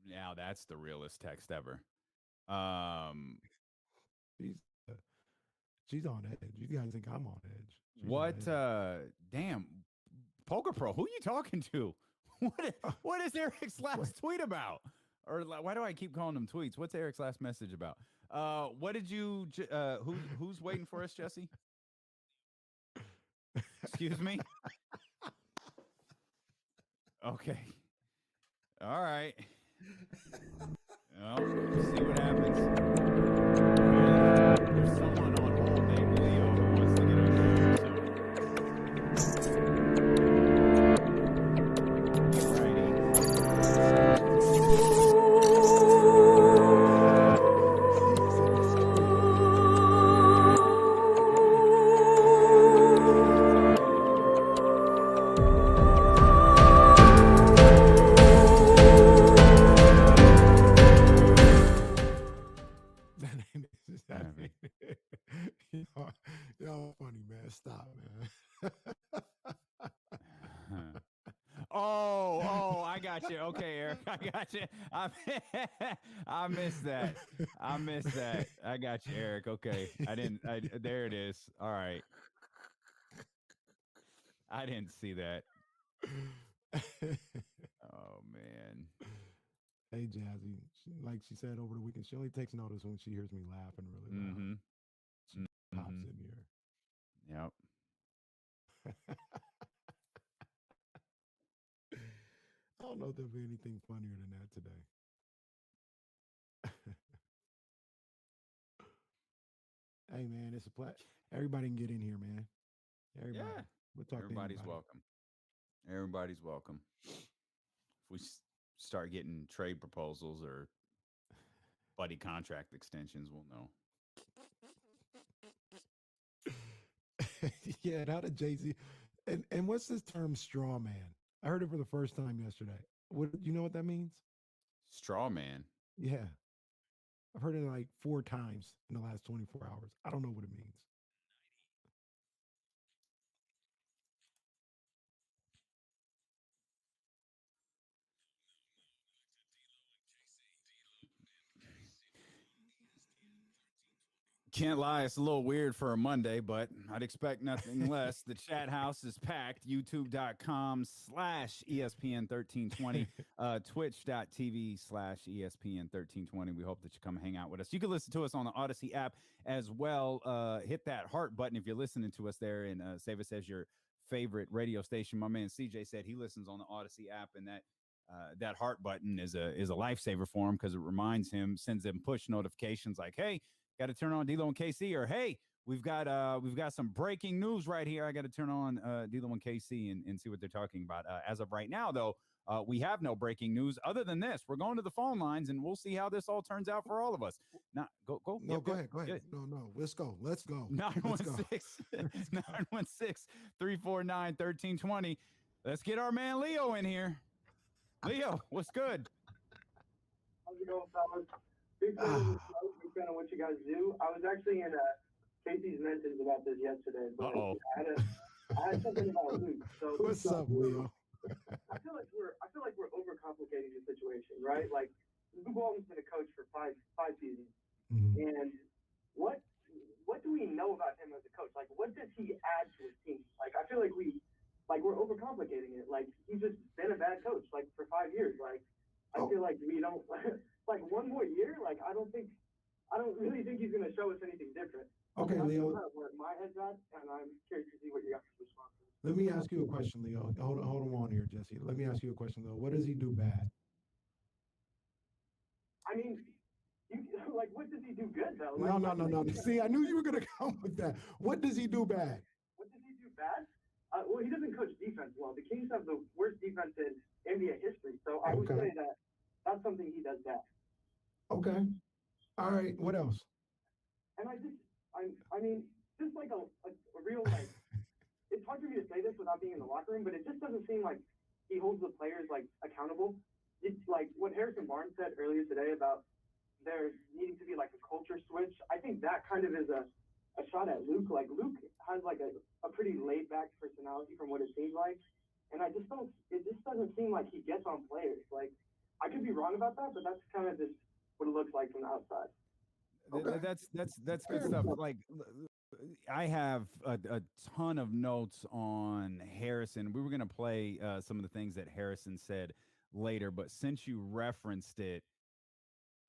Now that's the realest text ever. Um, She's uh, she's on edge. You guys think I'm on edge? She's on what? edge. Damn, Poker Pro. Who you talking to? What is Eric's Wait. last tweet about? Or why do I keep calling them tweets? What's Eric's last message about? What did you? Who's waiting for us, Jesse? Excuse me. Okay. All right. Well, we'll see what happens. There's someone on hold named Leo who wants to get our so get He's in the screen. That name is that ready. name. y'all, y'all funny, man. Stop, man. I got you. Okay, Eric, I got you. I missed that. I missed that. I got you, Eric. Okay, I didn't. There it is. All right, I didn't see that. Oh man. Hey, Jazzy. Like she said over the weekend, she only takes notice when she hears me laughing really loud. Mm-hmm. She pops Mm-hmm. in here. Yep. I don't know if there'll be anything funnier than that today. Hey, man, it's a everybody can get in here, man. Yeah. Everybody. We'll talk to Everybody's anybody. welcome. Everybody's welcome. If we start getting trade proposals or buddy contract extensions, we'll know. Yeah, and how did Jay Z? And what's this term, straw man? I heard it for the first time yesterday. What you know what that means? Straw man. Yeah, I've heard it like 4 times in the last 24 hours. I don't know what it means. Can't lie, it's a little weird for a Monday, but I'd expect nothing less. The chat house is packed. YouTube.com/ESPN1320, Twitch.tv/ESPN1320. We hope that you come hang out with us. You can listen to us on the Odyssey app as well. Hit that heart button if you're listening to us there and save us as your favorite radio station. My man CJ said he listens on the Odyssey app, and that heart button is a lifesaver for him because it reminds him, sends him push notifications like, hey, got to turn on D'Lo and KC, or hey, we've got some breaking news right here. I got to turn on D'Lo and KC and see what they're talking about. As of right now, though, we have no breaking news other than this. We're going to the phone lines, and we'll see how this all turns out for all of us. Now, go. No, Yep, go yep. ahead. Go ahead. Good. No, no. Let's go. Let's go. Let's go. 916 Let's go. 916 349 1320. Let's get our man Leo in here. Leo, what's good? How's it going, fellas? Big fan of the Ah, show. Big fan of what you guys do. I was actually in Casey's mentions about this yesterday, Uh but oh. I had something about Luke. So what's up, Leo? I feel like we're overcomplicating the situation, right? Like Luke Walton's been a coach for five seasons, Mhm. and what what do we know about him as a coach? Like, what does he add to his team? Like, I feel like we're overcomplicating it. Like, he's just been a bad coach like for 5 years. Like, I Oh, feel like we don't like one more year. Like, I don't really think he's gonna show us anything different. okay, That's Leo. kind of where my head's at, and I'm curious to see what your guys' response is. Let me ask you a question, Leo. Hold on here, Jesse. Let me ask you a question though. What does he do bad? I mean, you like what does he do good though? No, no, no, no. See, I knew you were gonna come with that. What does he do bad? what does he do bad? Well, he doesn't coach defense well. The Kings have the worst defense in NBA history, so I would Okay. say that that's something he does best. Okay. All right. What else? And I mean, just like a real like, it's hard for me to say this without being in the locker room, but it just doesn't seem like he holds the players like accountable. It's like what Harrison Barnes said earlier today about there needing to be like a culture switch. I think that kind of is a shot at Luke. Like Luke has like a pretty laid back personality from what it seems like. And I just don't it just doesn't seem like he gets on players. Like I could be wrong about that, but that's kind of just what it looks like from the outside. Okay. That's good Fair stuff. enough. Like I have a ton of notes on Harrison. We were going to play some of the things that Harrison said later, but since you referenced it,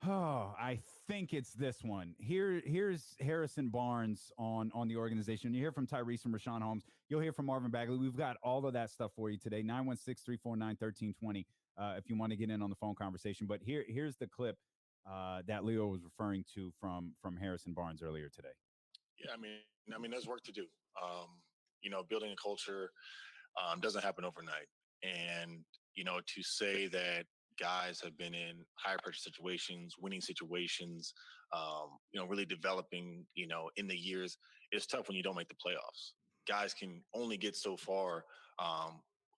oh, I think it's this one. Here's Harrison Barnes on the organization. You hear from Tyrese and Rashawn Holmes. You'll hear from Marvin Bagley. We've got all of that stuff for you today. 916-349-1320 if you want to get in on the phone conversation. But here's the clip that Leo was referring to from Harrison Barnes earlier today. Yeah, I mean, there's work to do. Building a culture doesn't happen overnight, and to say that guys have been in higher pressure situations, winning situations, really developing, in the years, it's tough when you don't make the playoffs. Guys can only get so far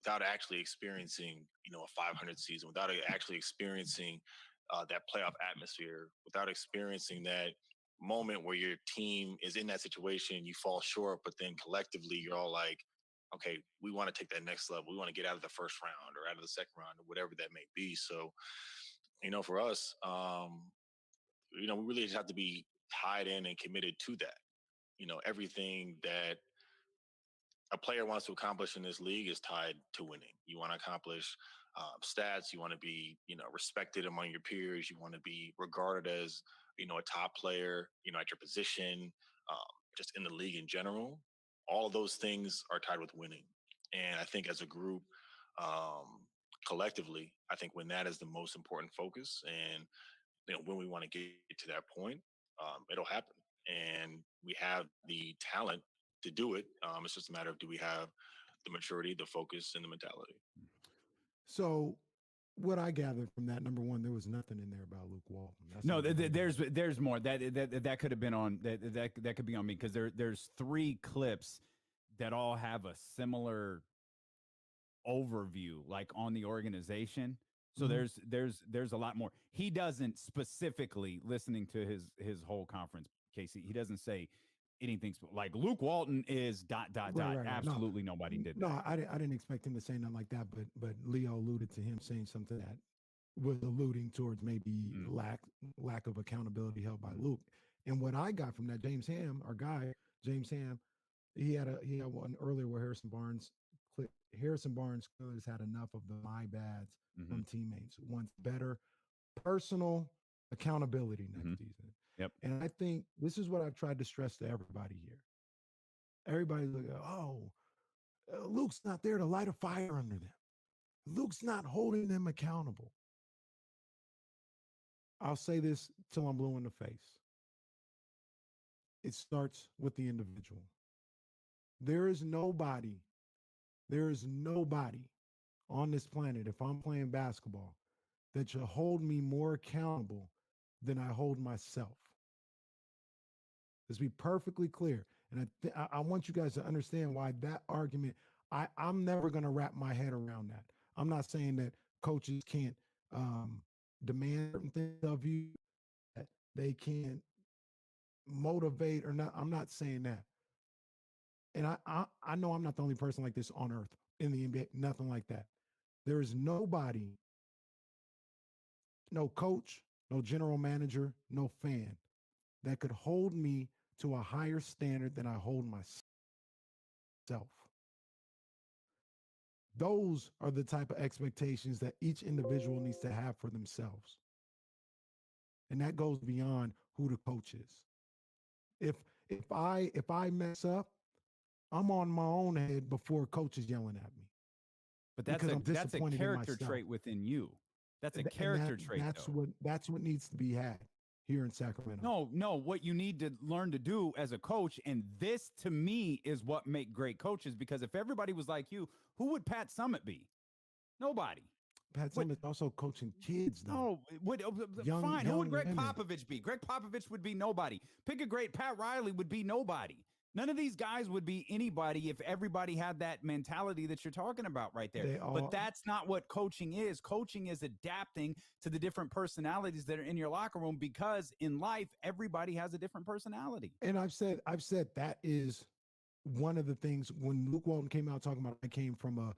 without actually experiencing, a 500 season, without actually experiencing that playoff atmosphere, without experiencing that moment where your team is in that situation, you fall short, but then collectively you're all like, okay, we want to take that next level. We want to get out of the first round or out of the second round or whatever that may be. So, for us, we really just have to be tied in and committed to that. Everything that a player wants to accomplish in this league is tied to winning. You want to accomplish stats. You want to be, respected among your peers. You want to be regarded as, a top player, at your position, just in the league in general. All of those things are tied with winning. And I think as a group, collectively, I think when that is the most important focus and, when we want to get to that point, it'll happen. And we have the talent to do it. It's just a matter of, do we have the maturity, the focus, and the mentality? So, what I gathered from that, number one, there was nothing in there about Luke Walton. That's No, something I gathered. there's more. That could have been on that could be on me because there's three clips that all have a similar overview, like on the organization. So there's a lot more. He doesn't specifically, listening to his whole conference, Casey, he doesn't say anything like Luke Walton is ... Right. Absolutely nobody did that. No, I didn't expect him to say nothing like that, but Leo alluded to him saying something that was alluding towards maybe lack of accountability held by Luke. And what I got from that, James Ham, our guy, James Ham, he had one earlier where Harrison Barnes clearly has had enough of the my bads from teammates. Wants better personal accountability next season. Yep. And I think this is what I've tried to stress to everybody here. Everybody's like, Luke's not there to light a fire under them. Luke's not holding them accountable. I'll say this till I'm blue in the face. It starts with the individual. There is nobody on this planet, if I'm playing basketball, that should hold me more accountable than I hold myself. Let's be perfectly clear. And I want you guys to understand why that argument, I'm never going to wrap my head around that. I'm not saying that coaches can't demand certain things of you, that they can't motivate or not. I'm not saying that. And I know I'm not the only person like this on earth in the NBA, nothing like that. There is nobody, no coach, no general manager, no fan that could hold me to a higher standard than I hold myself. Those are the type of expectations that each individual needs to have for themselves. And that goes beyond who the coach is. If I mess up, I'm on my own head before coach is yelling at me. But that's a character trait within you. That's a character trait. That's what needs to be had here in Sacramento. No, what you need to learn to do as a coach, and this to me is what make great coaches, because if everybody was like you, who would Pat Summitt be? Nobody. Pat Summitt's also coaching kids, though. No, fine. Who would Greg Popovich be? Greg Popovich would be nobody. Pick a great Pat Riley would be nobody. None of these guys would be anybody if everybody had that mentality that you're talking about right there. But that's not what coaching is. Coaching is adapting to the different personalities that are in your locker room, because in life, everybody has a different personality. And I've said that is one of the things when Luke Walton came out talking about, I came from a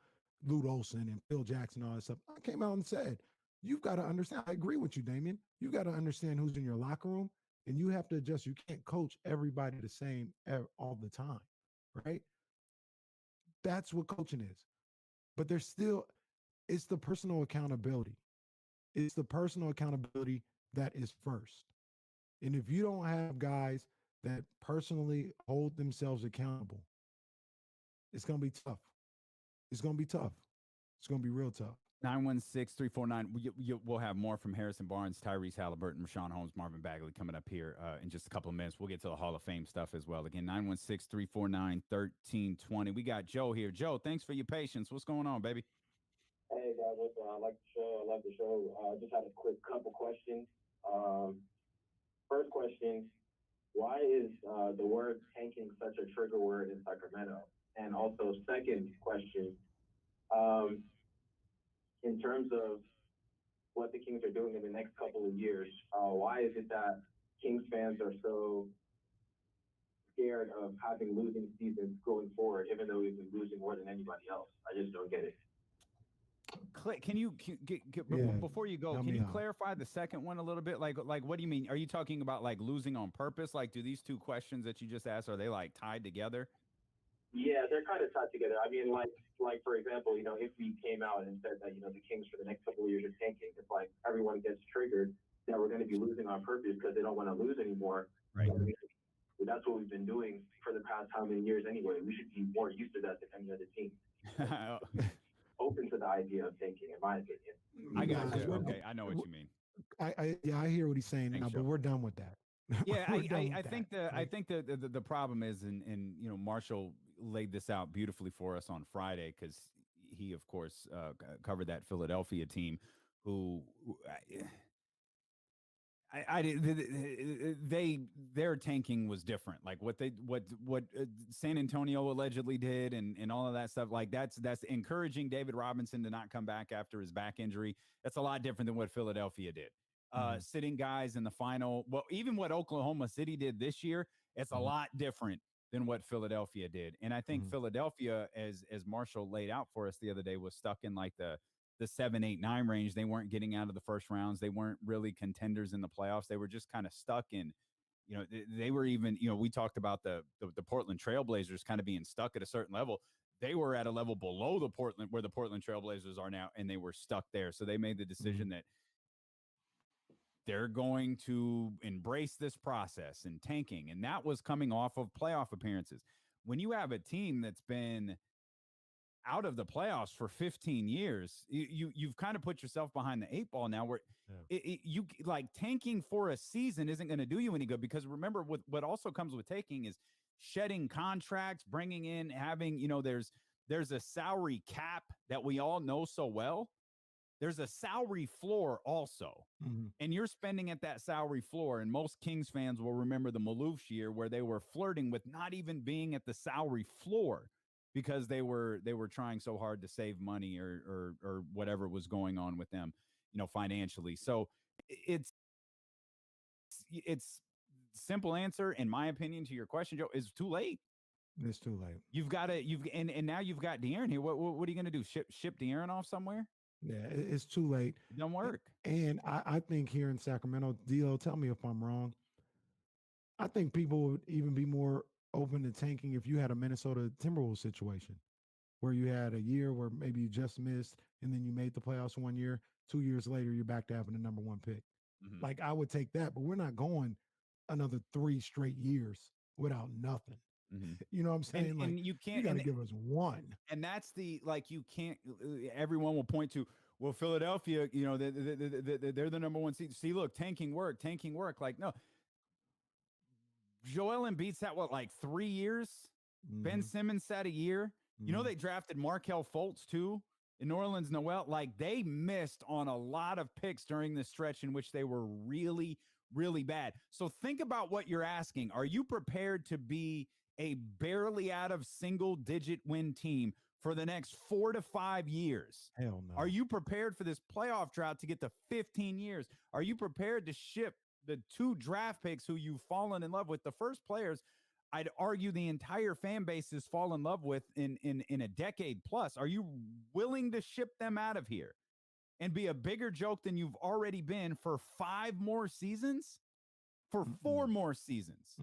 Lute Olson and Phil Jackson and all that stuff. I came out and said, you've got to understand. I agree with you, Damien. You got to understand who's in your locker room, and you have to adjust. You can't coach everybody the same all the time, right? That's what coaching is. But there's still, it's the personal accountability. It's the personal accountability that is first. And if you don't have guys that personally hold themselves accountable, it's going to be tough. It's going to be tough. It's going to be real tough. 916-349. We'll have more from Harrison Barnes, Tyrese Halliburton, Rashawn Holmes, Marvin Bagley coming up here in just a couple of minutes. We'll get to the Hall of Fame stuff as well. Again, 916-349-1320. We got Joe here. Joe, thanks for your patience. What's going on, baby? Hey, guys. Listen, I like the show. I love the show. Just had a quick couple questions. First question, why is the word tanking such a trigger word in Sacramento? And also, second question, in terms of what the Kings are doing in the next couple of years, why is it that Kings fans are so scared of having losing seasons going forward, even though we've been losing more than anybody else? I just don't get it. Can you before you go, can you clarify the second one a little bit? Like what do you mean? Are you talking about like losing on purpose? Like, do these two questions that you just asked, are they like tied together? Yeah, they're kind of tied together. I mean, like for example, if we came out and said that, the Kings for the next couple of years are tanking, it's like everyone gets triggered that we're going to be losing on purpose because they don't want to lose anymore. Right. But that's what we've been doing for the past how many years anyway. We should be more used to that than any other team. Open to the idea of tanking, in my opinion. I got you. Okay, I know what you mean. I hear what he's saying now, but we're done with that. Yeah, I think the problem is, and Marshall laid this out beautifully for us on Friday because he, of course, covered that Philadelphia team who their tanking was different. Like what San Antonio allegedly did and all of that stuff. Like that's encouraging David Robinson to not come back after his back injury. That's a lot different than what Philadelphia did. Sitting guys in the final. Well, even what Oklahoma City did this year, it's a lot different than what Philadelphia did. And I think Philadelphia, as Marshall laid out for us the other day, was stuck in like the 7, 8, 9 range. They weren't getting out of the first rounds. They weren't really contenders in the playoffs. They were just kind of stuck in, they were even, we talked about the Portland Trailblazers kind of being stuck at a certain level. They were at a level below where the Portland Trailblazers are now, and they were stuck there. So they made the decision that they're going to embrace this process and tanking. And that was coming off of playoff appearances. When you have a team that's been out of the playoffs for 15 years, you've kind of put yourself behind the 8 ball now, where you like tanking for a season isn't going to do you any good, because remember what also comes with taking is shedding contracts, bringing in, having, there's a salary cap that we all know so well. There's a salary floor also, and you're spending at that salary floor. And most Kings fans will remember the Maloof year where they were flirting with not even being at the salary floor, because they were trying so hard to save money or whatever was going on with them, financially. So it's simple answer, in my opinion, to your question, Joe, is too late. It's too late. And now you've got De'Aaron here. What are you going to do? Ship De'Aaron off somewhere? Yeah, it's too late. It don't work. And I think here in Sacramento, D'Lo, tell me if I'm wrong, I think people would even be more open to tanking if you had a Minnesota Timberwolves situation where you had a year where maybe you just missed and then you made the playoffs 1 year, 2 years later, you're back to having the number 1 pick. Like, I would take that, but we're not going another 3 straight years without nothing. You know what I'm saying? And you can't, you got to give us one. And that's you can't, everyone will point to, well, Philadelphia, they're the number 1 seed. See, look, tanking work. Like, no. Joel Embiid sat, 3 years? Ben Simmons sat a year. They drafted Markelle Fultz too in New Orleans Noel. Like, they missed on a lot of picks during this stretch in which they were really, really bad. So think about what you're asking. Are you prepared to be a barely out of single-digit win team for the next 4 to 5 years? Hell no. Are you prepared for this playoff drought to get to 15 years? Are you prepared to ship the 2 draft picks who you've fallen in love with, the first players I'd argue the entire fan base has fallen in love with in a decade plus? Are you willing to ship them out of here? and be a bigger joke than you've already been for 5 more seasons, for 4 more seasons,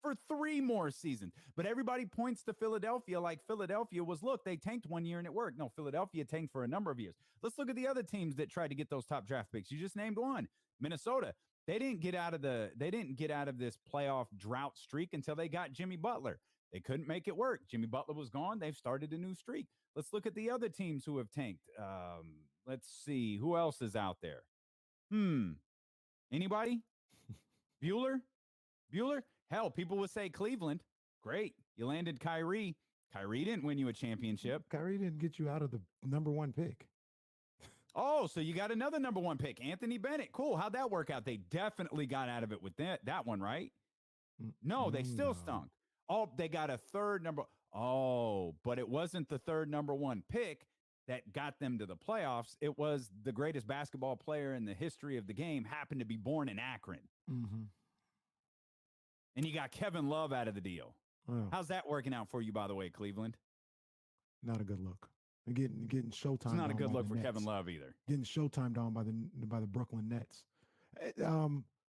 for 3 more seasons. But everybody points to Philadelphia like Philadelphia was, look, they tanked 1 year and it worked. No, Philadelphia tanked for a number of years. Let's look at the other teams that tried to get those top draft picks. You just named one, Minnesota. They didn't get out of this playoff drought streak until they got Jimmy Butler. They couldn't make it work. Jimmy Butler was gone. They've started a new streak. Let's look at the other teams who have tanked. Let's see. Who else is out there? Anybody? Bueller? Hell, people would say Cleveland. Great. You landed Kyrie. Kyrie didn't win you a championship. Kyrie didn't get you out of the number 1 pick. Oh, so you got another number 1 pick, Anthony Bennett. Cool. How'd that work out? They definitely got out of it with that one, right? No, they still stunk. Oh, they got a third number. Oh, but it wasn't the third number 1 pick that got them to the playoffs. It was the greatest basketball player in the history of the game happened to be born in Akron. And you got Kevin Love out of the deal. Oh. How's that working out for you, by the way, Cleveland? Not a good look. Getting Showtime. It's not a good look for Kevin Love either. Getting Showtime down by the Brooklyn Nets.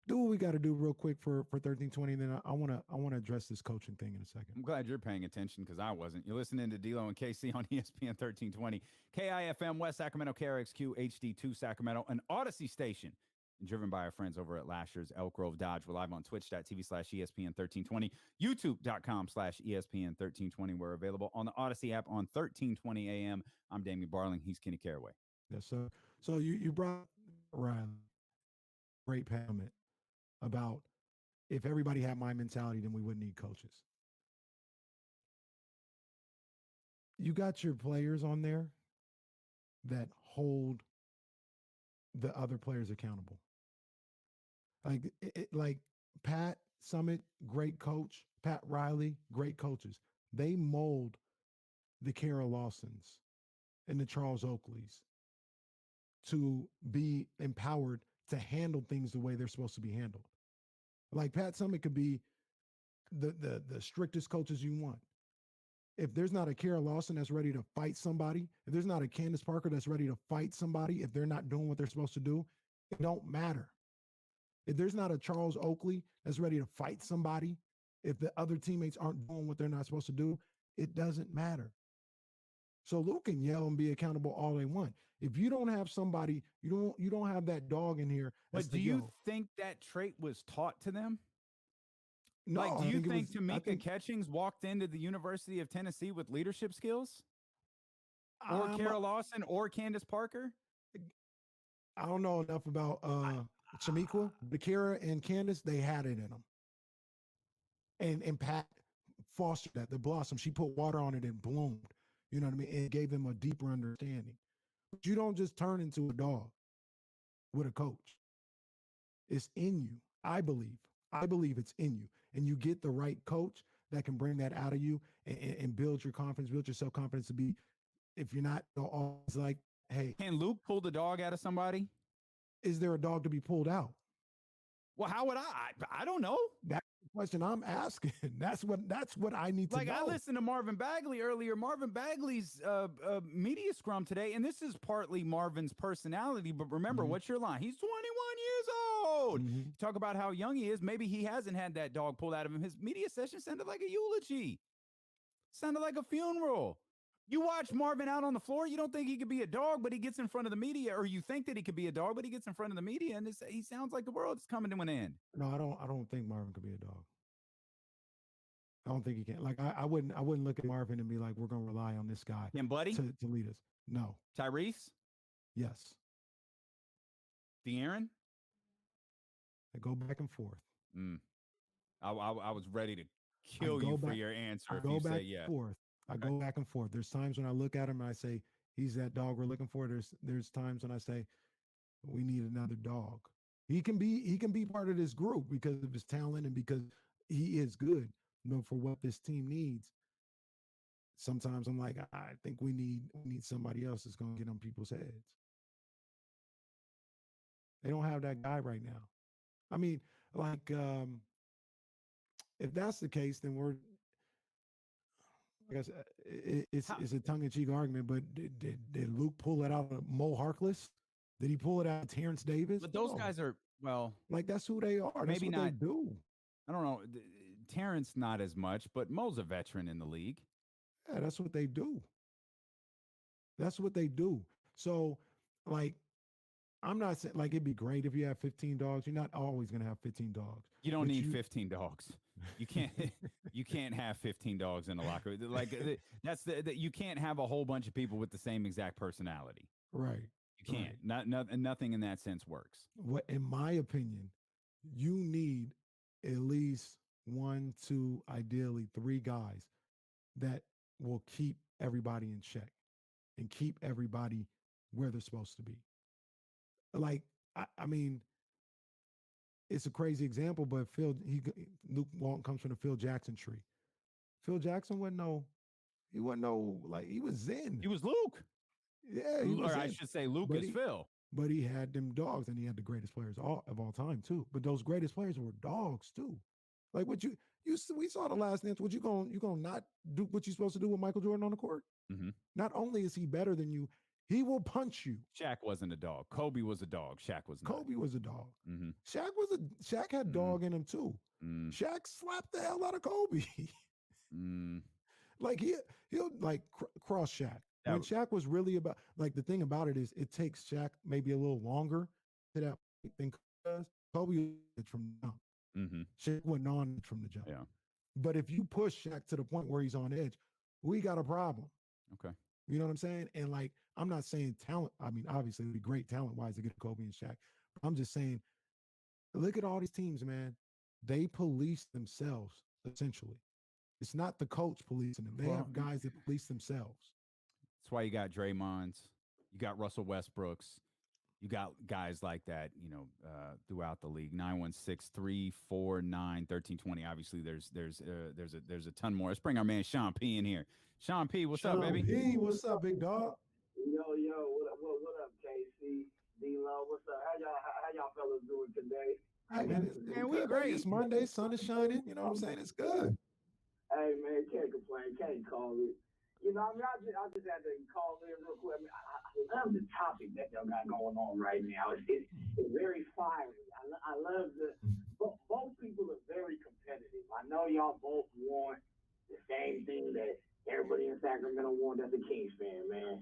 Do what we got to do real quick for 1320, and then I want to address this coaching thing in a second. I'm glad you're paying attention because I wasn't. You're listening to D'Lo and KC on ESPN 1320, KIFM West Sacramento, KRXQ HD2 Sacramento, an Odyssey station, and driven by our friends over at Lasher's Elk Grove Dodge. We're live on twitch.tv/ESPN 1320, youtube.com/ESPN 1320. We're available on the Odyssey app on 1320 AM. I'm Damian Barling. He's Kenny Caraway. Yes, sir. So you brought Riley, great comment about if everybody had my mentality, then we wouldn't need coaches. You got your players on there that hold the other players accountable. Like Pat Summitt, great coach. Pat Riley, great coaches. They mold the Kara Lawsons and the Charles Oakleys to be empowered to handle things the way they're supposed to be handled. Like Pat Summitt could be the strictest coaches you want. If there's not a Kara Lawson that's ready to fight somebody, if there's not a Candace Parker that's ready to fight somebody, if they're not doing what they're supposed to do, it don't matter. If there's not a Charles Oakley that's ready to fight somebody, if the other teammates aren't doing what they're not supposed to do, it doesn't matter. So Luke can yell and be accountable all they want. If you don't have somebody, you don't have that dog in here. But do you think that trait was taught to them? No. Like, do you think Tamika Catchings walked into the University of Tennessee with leadership skills? Or Kara Lawson or Candace Parker? I don't know enough about Chamiqua. But Kara and Candace, they had it in them. And Pat fostered that, the blossom. She put water on it and bloomed. You know what I mean? It gave them a deeper understanding. But you don't just turn into a dog with a coach. It's in you, I believe. I believe it's in you. And you get the right coach that can bring that out of you and build your confidence, build your self-confidence to be, if you're not always like, hey. Can Luke pull the dog out of somebody? Is there a dog to be pulled out? Well, how would I don't know. That's the question I'm asking. That's what I need to know. Like, I listened to Marvin Bagley earlier. Marvin Bagley's media scrum today, and this is partly Marvin's personality, but remember, what's your line? He's 21 years old. You talk about how young he is. Maybe he hasn't had that dog pulled out of him. His media session sounded like a eulogy. Sounded like a funeral. You watch Marvin out on the floor, you don't think he could be a dog, but he gets in front of the media, or you think that he could be a dog, but he gets in front of the media, and he sounds like the world is coming to an end. No, I don't think Marvin could be a dog. I don't think he can. Like, I wouldn't look at Marvin and be like, we're going to rely on this guy Can Buddy to lead us. No. Tyrese? Yes. De'Aaron? They go back and forth. I was ready to kill you for your answer if you say yes. I go back and forth. There's times when I look at him and I say, he's that dog we're looking for. There's times when I say, we need another dog. He can be part of this group because of his talent and because he is good, for what this team needs. Sometimes I'm like, I think we need somebody else that's going to get on people's heads. They don't have that guy right now. I mean, like, if that's the case, then we're, I guess it's a tongue-in-cheek argument, but did Luke pull it out of Mo Harkless? Did he pull it out of Terrence Davis? But those No. guys are, well, like that's who they are. That's maybe what not. they do. I don't know. Terrence not as much, but Mo's a veteran in the league. Yeah, that's what they do. That's what they do. So, like, I'm not saying like it'd be great if you have 15 dogs. You're not always gonna have 15 dogs. You don't But need you- 15 dogs. You can't. You can't have 15 dogs in a locker. Like that's you can't have a whole bunch of people with the same exact personality. Right. You can't. Nothing in that sense works. What, in my opinion, you need at least 1, 2, ideally 3 guys that will keep everybody in check and keep everybody where they're supposed to be. Like, I mean, it's a crazy example, but Luke Walton comes from the Phil Jackson tree. Phil Jackson he was Zen. He was Luke. Yeah, he was Or I Zen. should say Luke But is he- Phil. But he had them dogs, and he had the greatest players of all time too. But those greatest players were dogs too. Like what we saw the last dance. What you gonna not do what you're supposed to do with Michael Jordan on the court? Mhm. Not only is he better than you, he will punch you. Shaq wasn't a dog. Kobe was a dog. Shaq was not. Kobe was a dog. Mm-hmm. Shaq had dog in him too. Shaq slapped the hell out of Kobe. Like he'll like cross Shaq. When Shaq was really about, like, the thing about it is it takes Shaq maybe a little longer to that point than Kobe does. Kobe was from the jump. Mm-hmm. Shaq went on from the jump. Yeah. But if you push Shaq to the point where he's on edge, we got a problem. Okay. You know what I'm saying? And like, I'm not saying talent. I mean, obviously it'd be great talent-wise to get Kobe and Shaq. But I'm just saying, look at all these teams, man. They police themselves, essentially. It's not the coach policing them. They have guys that police themselves. That's why you got Draymonds, you got Russell Westbrooks, you got guys like that, throughout the league. 916-349-1320. Obviously, there's a ton more. Let's bring our man Sean P in here. Sean P, what's up, baby? P, what's up, big dog? Yo, what up, KC? D-Lo, what's up? How y'all fellas doing today? Hey, man, we great. It's Monday, sun is shining. You know what I'm saying? It's good. Hey, man, can't complain. Can't call it. I just had to call in real quick. I mean, I love the topic that y'all got going on right now. It's very fiery. I love both people are very competitive. I know y'all both want the same thing that everybody in Sacramento wants as a Kings fan, man.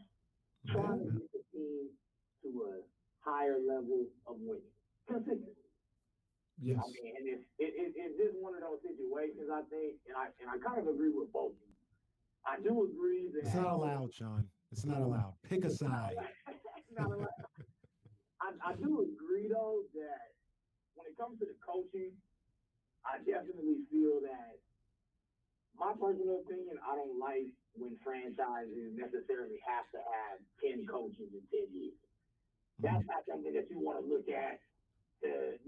Trying to get the team to a higher level of winning consistently. Yes. I mean, and it's just one of those situations, I think, and I kind of agree with both of you. I do agree that it's not allowed, Sean. It's not allowed. Pick a side. Not allowed. I do agree though that when it comes to the coaching, I definitely feel that my personal opinion, I don't like when franchises necessarily have to have 10 coaches in 10 years. That's not something that you want to look at to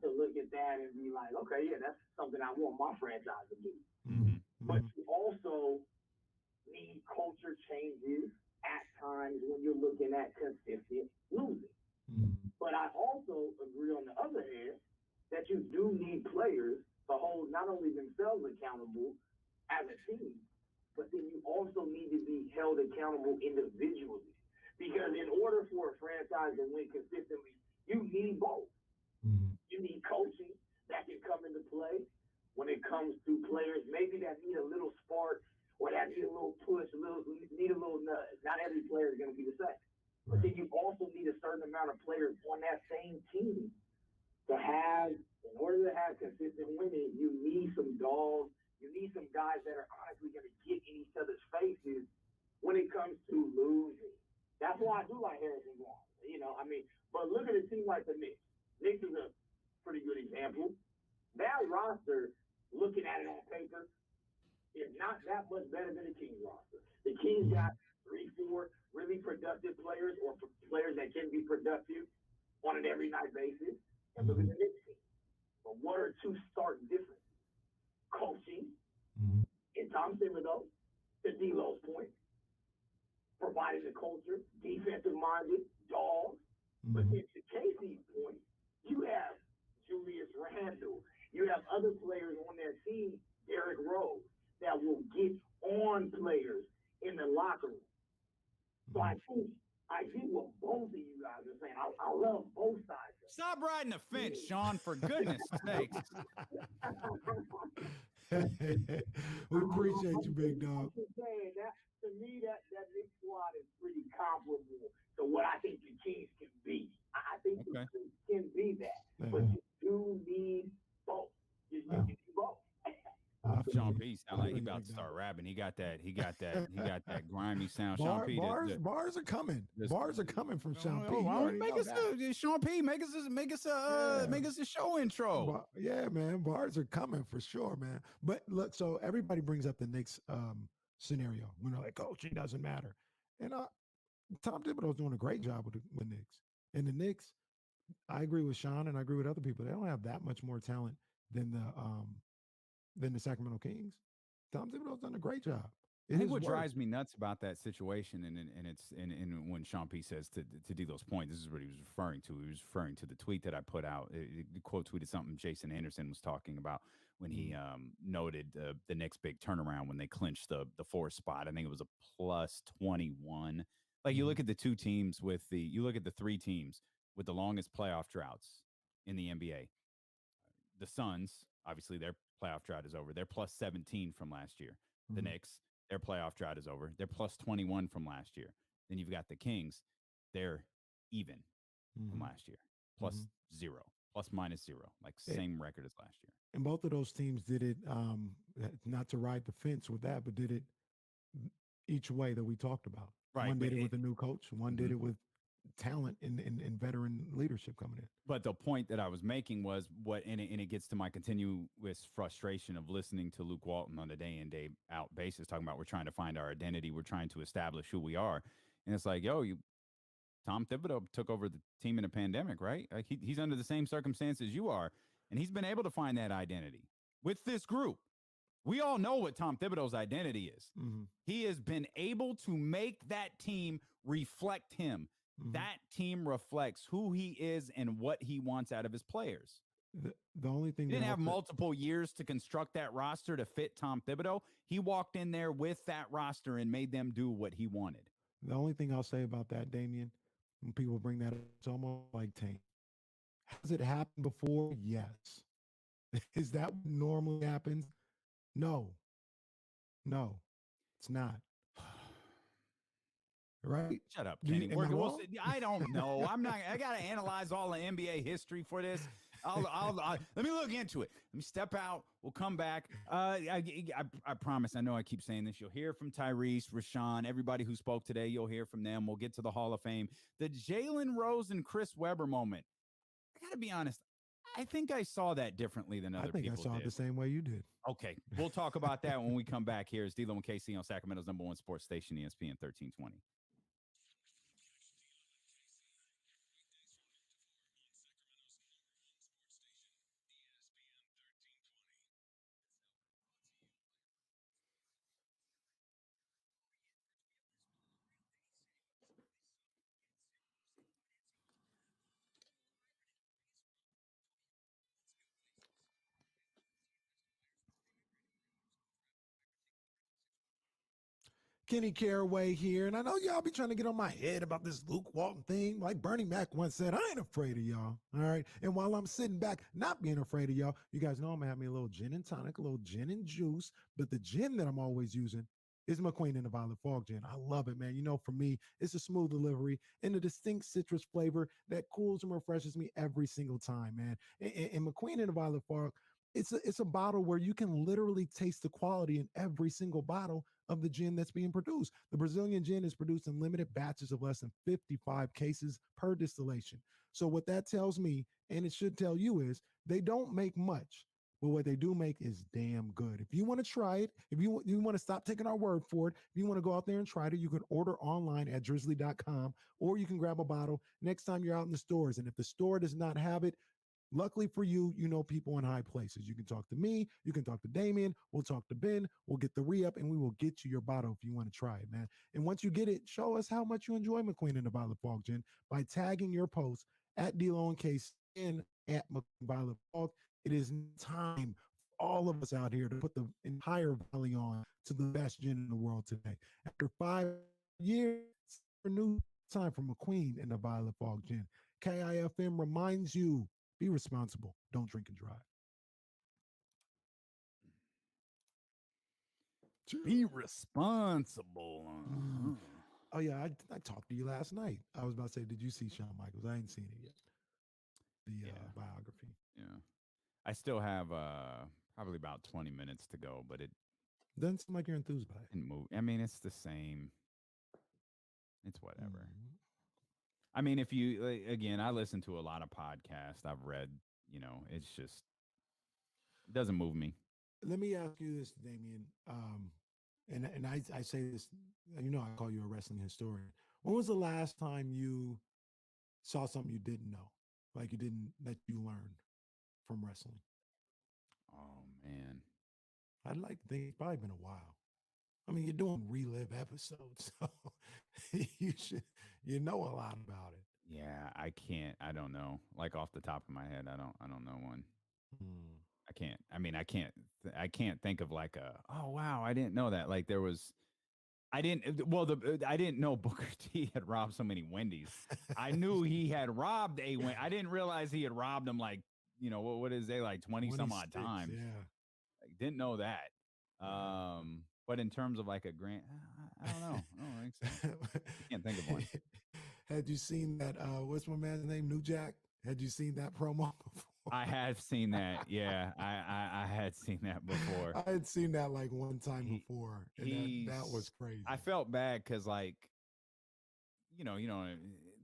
look at that and be like, okay, yeah, that's something I want my franchise to do. Mm-hmm. But you also need culture changes at times when you're looking at consistent losing. Mm-hmm. But I also agree on the other hand that you do need players to hold not only themselves accountable as a team, but then you also need to be held accountable individually. Because in order for a franchise to win consistently, you need both. Mm-hmm. You need coaching that can come into play when it comes to players maybe that need a little spark or that need a little push, need a little nudge. Not every player is going to be the same. But then you also need a certain amount of players on that same team to have, in order to have consistent winning, you need some dogs. You need some guys that are honestly going to get in each other's faces when it comes to losing. That's why I do like Harrison Barnes. But look at a team like the Knicks. Knicks is a pretty good example. That roster, looking at it on paper, is not that much better than the Kings roster. The Kings got 3-4 really productive players or players that can be productive on an every night basis. And look at the Knicks team. But what are two stark differences? Coaching, and Tom Thibodeau, to D-Lo's point, providing the culture, defensive-minded, dogs. But then to Casey's point, you have Julius Randle. You have other players on their team, Derrick Rose, that will get on players in the locker room. So I think what both of you guys are saying. Stop riding the fence, Sean, for goodness sakes. We appreciate you, big dog. I'm just saying that to me, that Knicks squad is pretty comparable to what I think the Kings can be. I think the Kings can be that, but you do need both. You need both. Sean P sound like he about to start rapping. He got that grimy sound. Sean P. Bars are coming. Bars are coming from Sean P. Sean P. Make us a show intro. Yeah, man. Bars are coming for sure, man. But look, so everybody brings up the Knicks scenario when they're like, "Coach, it doesn't matter." And Tom Thibodeau's doing a great job with Knicks. And the Knicks, I agree with Sean, and I agree with other people. They don't have that much more talent than the Sacramento Kings. Tom Thibodeau's done a great job. I think what drives me nuts about that situation, and when Sean P says to do those points, this is what he was referring to. He was referring to the tweet that I put out. He quote tweeted something Jason Anderson was talking about when he noted the next big turnaround when they clinched the 4th spot. I think it was a plus 21. Like you look at the 2 teams you look at the 3 teams with the longest playoff droughts in the NBA. The Suns, obviously their playoff drought is over. They're plus 17 from last year. The Knicks, their playoff drought is over. They're plus 21 from last year. Then you've got the Kings. They're even from last year. Plus 0, plus minus 0, like same record as last year. And both of those teams did it, not to ride the fence with that, but did it each way that we talked about. Right. One did it with a new coach. One did it with talent and veteran leadership coming in. But the point that I was making was and it gets to my continuous frustration of listening to Luke Walton on a day in, day out basis, talking about we're trying to find our identity. We're trying to establish who we are. And it's like, Tom Thibodeau took over the team in a pandemic, right? Like he's under the same circumstances you are. And he's been able to find that identity with this group. We all know what Tom Thibodeau's identity is. He has been able to make that team reflect him. That team reflects who he is and what he wants out of his players. The only thing he didn't have multiple years to construct that roster to fit Tom Thibodeau. He walked in there with that roster and made them do what he wanted. The only thing I'll say about that, Damian, when people bring that up, it's almost like Tank. Has it happened before? Yes. Is that what normally happens? No, it's not. Right? Shut up, Kenny. I don't know. I'm not. I got to analyze all the NBA history for this. I'll let me look into it. Let me step out. We'll come back. I promise. I know I keep saying this. You'll hear from Tyrese, Rashawn, everybody who spoke today. You'll hear from them. We'll get to the Hall of Fame. The Jalen Rose and Chris Webber moment. I got to be honest. I think I saw that differently than other people did. I think I saw it the same way you did. Okay. We'll talk about that when we come back. Here's D'Lo and KC on Sacramento's #1 sports station, ESPN 1320. Kenny Caraway here, and I know y'all be trying to get on my head about this Luke Walton thing. Like Bernie Mac once said, I ain't afraid of y'all, all right? And while I'm sitting back not being afraid of y'all, you guys know I'm going to have me a little gin and tonic, a little gin and juice, but the gin that I'm always using is McQueen and the Violet Fog gin. I love it, man. You know, for me, it's a smooth delivery and a distinct citrus flavor that cools and refreshes me every single time, man. And McQueen and the Violet Fog, it's a bottle where you can literally taste the quality in every single bottle of the gin that's being produced. The Brazilian gin is produced in limited batches of less than 55 cases per distillation. So what that tells me, and it should tell you, is they don't make much, but what they do make is damn good. If you want to try it, if you want to stop taking our word for it, if you want to go out there and try it, you can order online at drizzly.com, or you can grab a bottle next time you're out in the stores. And if the store does not have it, luckily for you, you know people in high places. You can talk to me. You can talk to Damien. We'll talk to Ben. We'll get the re-up, and we will get you your bottle if you want to try it, man. And once you get it, show us how much you enjoy McQueen and the Violet Fog gin by tagging your post at D'Lo and Case and at McQueen Violet Fog. It is time for all of us out here to put the entire valley on to the best gin in the world today. After 5 years, it's a new time for McQueen and the Violet Fog gin. KIFM reminds you, be responsible. Don't drink and drive. Be responsible. Oh, yeah, I talked to you last night. I was about to say, did you see Shawn Michaels? I ain't seen it yet. The biography. Yeah. I still have probably about 20 minutes to go, but it doesn't seem like you're enthused by it. didn't move. I mean, it's the same. It's whatever. Mm-hmm. I mean, if you, again, I listen to a lot of podcasts. I've read, it's just, it doesn't move me. Let me ask you this, Damian. And I say this, I call you a wrestling historian. When was the last time you saw something you didn't know, like that you learned from wrestling? Oh man, I'd like to think it's probably been a while. I mean, you're doing relive episodes, so you know a lot about it. Yeah, I don't know. Like off the top of my head, I don't know one. I can't. I mean, I can't think of like oh wow, I didn't know that. Like there was, I didn't know Booker T had robbed so many Wendy's. I knew he had robbed a Wendy's. I didn't realize he had robbed them like, what is they like 20 some odd times. Yeah. Like, didn't know that. But in terms of like a grant, I don't know. I don't think so. I can't think of one. Had you seen that? What's my man's name? New Jack. Had you seen that promo before? I have seen that. Yeah, I had seen that before. I had seen that like one time before, and that was crazy. I felt bad because, like,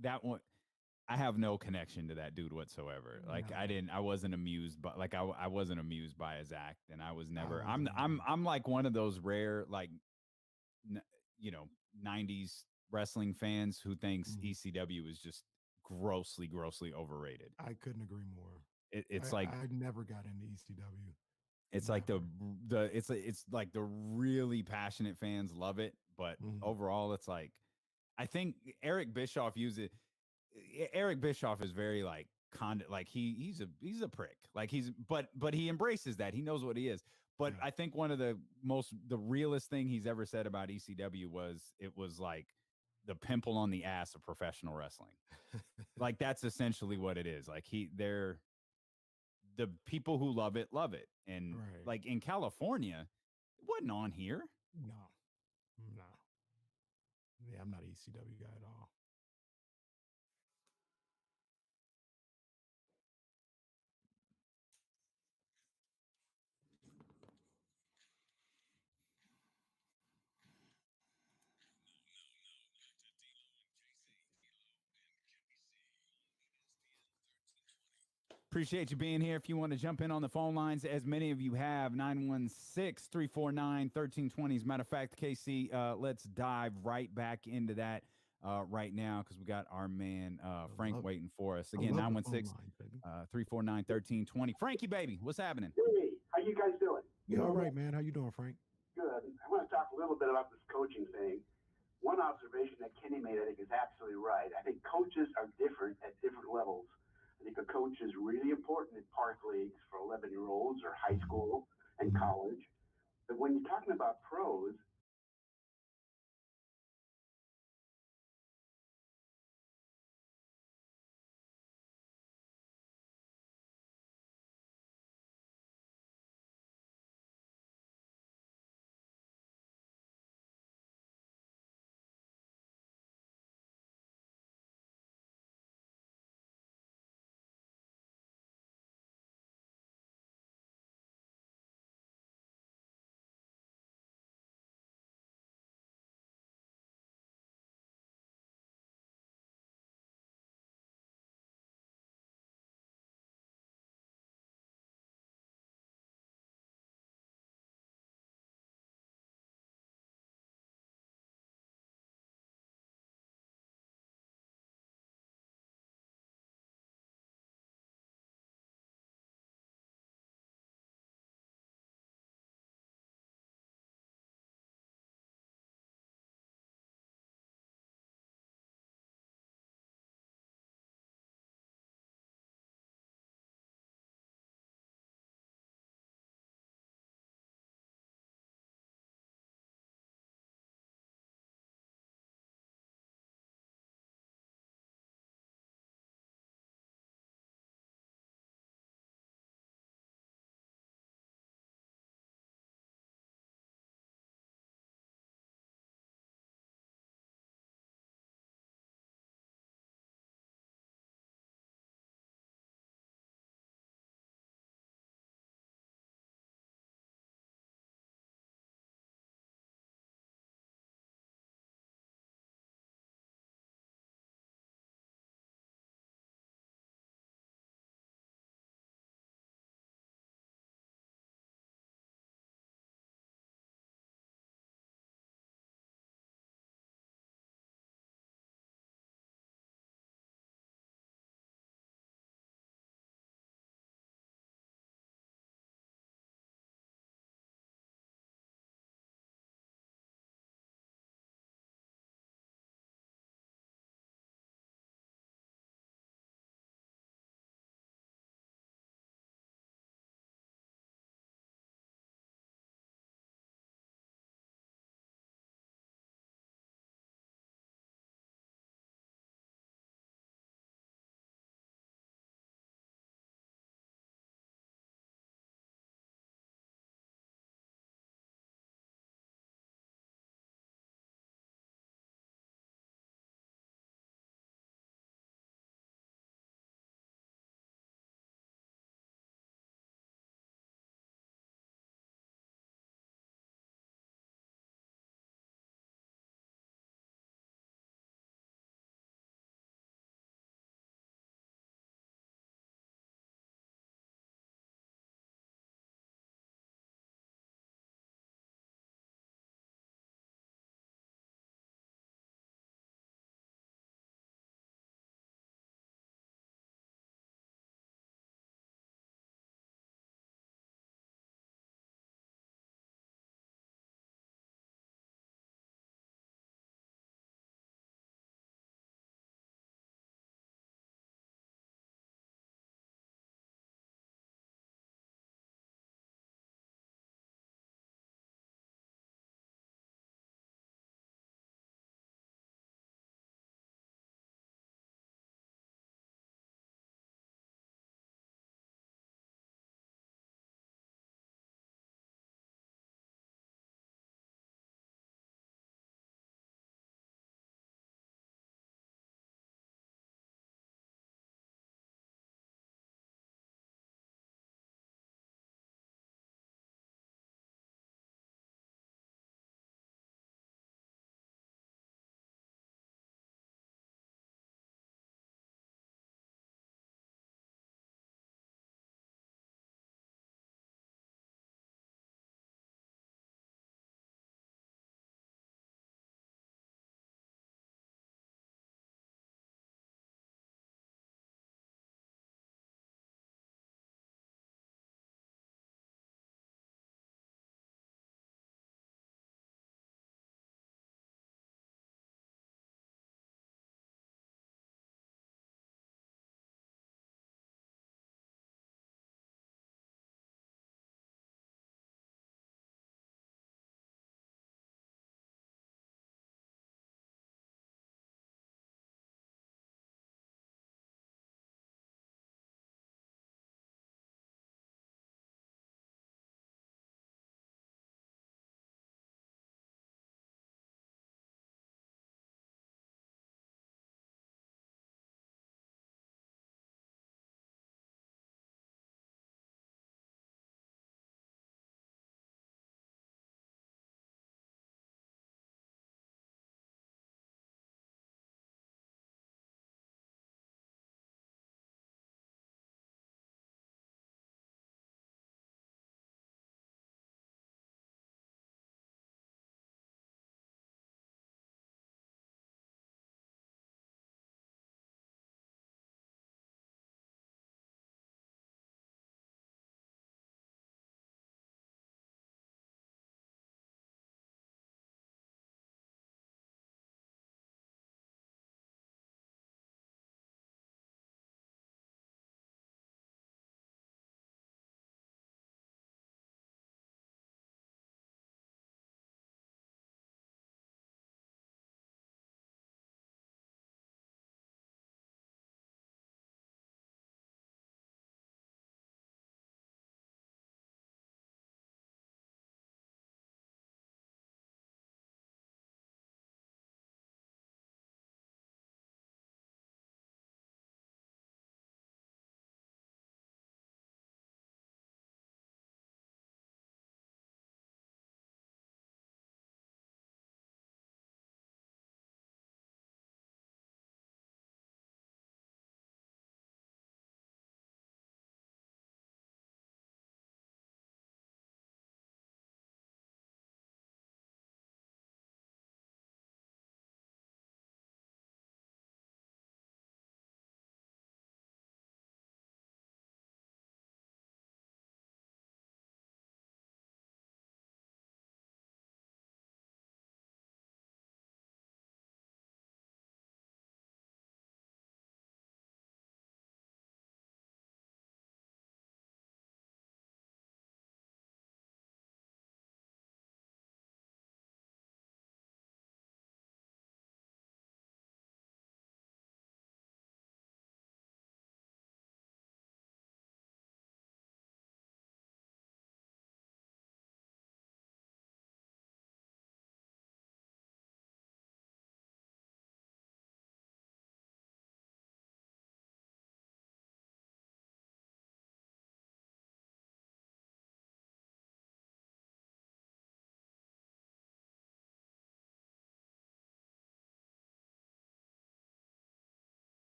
that one. I have no connection to that dude whatsoever. Like, no. I wasn't amused, but like, I wasn't amused by his act, and I was never. I'm like one of those rare, like, 90s wrestling fans who thinks ECW is just grossly overrated. I couldn't agree more. It's like I never got into ECW. It's like it's like the really passionate fans love it, but overall, it's like I think Eric Bischoff Eric Bischoff is very like like he's a prick. Like but he embraces that. He knows what he is. But I think one of the realest thing he's ever said about ECW was like the pimple on the ass of professional wrestling. Like that's essentially what it is. Like the people who love it, and like in California, it wasn't on here. No. Yeah, I'm not an ECW guy at all. Appreciate you being here. If you want to jump in on the phone lines, as many of you have, 916-349-1320. As a matter of fact, KC, let's dive right back into that right now because we got our man Frank waiting for us. Again, 916-349-1320. Frankie, baby, what's happening? Hey, how you guys doing? Yeah, all right, man. How you doing, Frank? Good. I want to talk a little bit about this coaching thing. One observation that Kenny made, I think, is absolutely right. I think coaches are different at different levels. I think a coach is really important in park leagues for 11-year-olds or high school and college. But when you're talking about pros,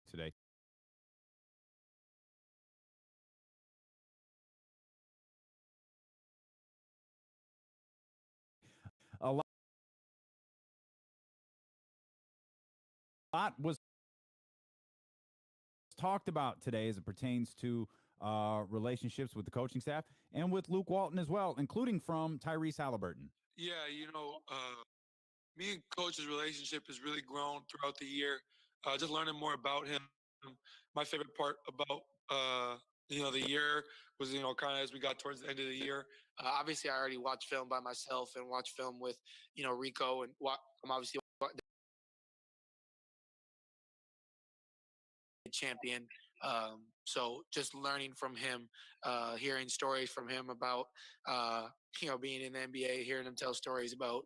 today. A lot was talked about today as it pertains to relationships with the coaching staff and with Luke Walton as well, including from Tyrese Halliburton. Yeah, me and coach's relationship has really grown throughout the year. Just learning more about him. My favorite part about the year was kind of as we got towards the end of the year. Obviously, I already watched film by myself and watched film with Rico, and I'm obviously champion. So just learning from him, hearing stories from him about being in the NBA, hearing him tell stories about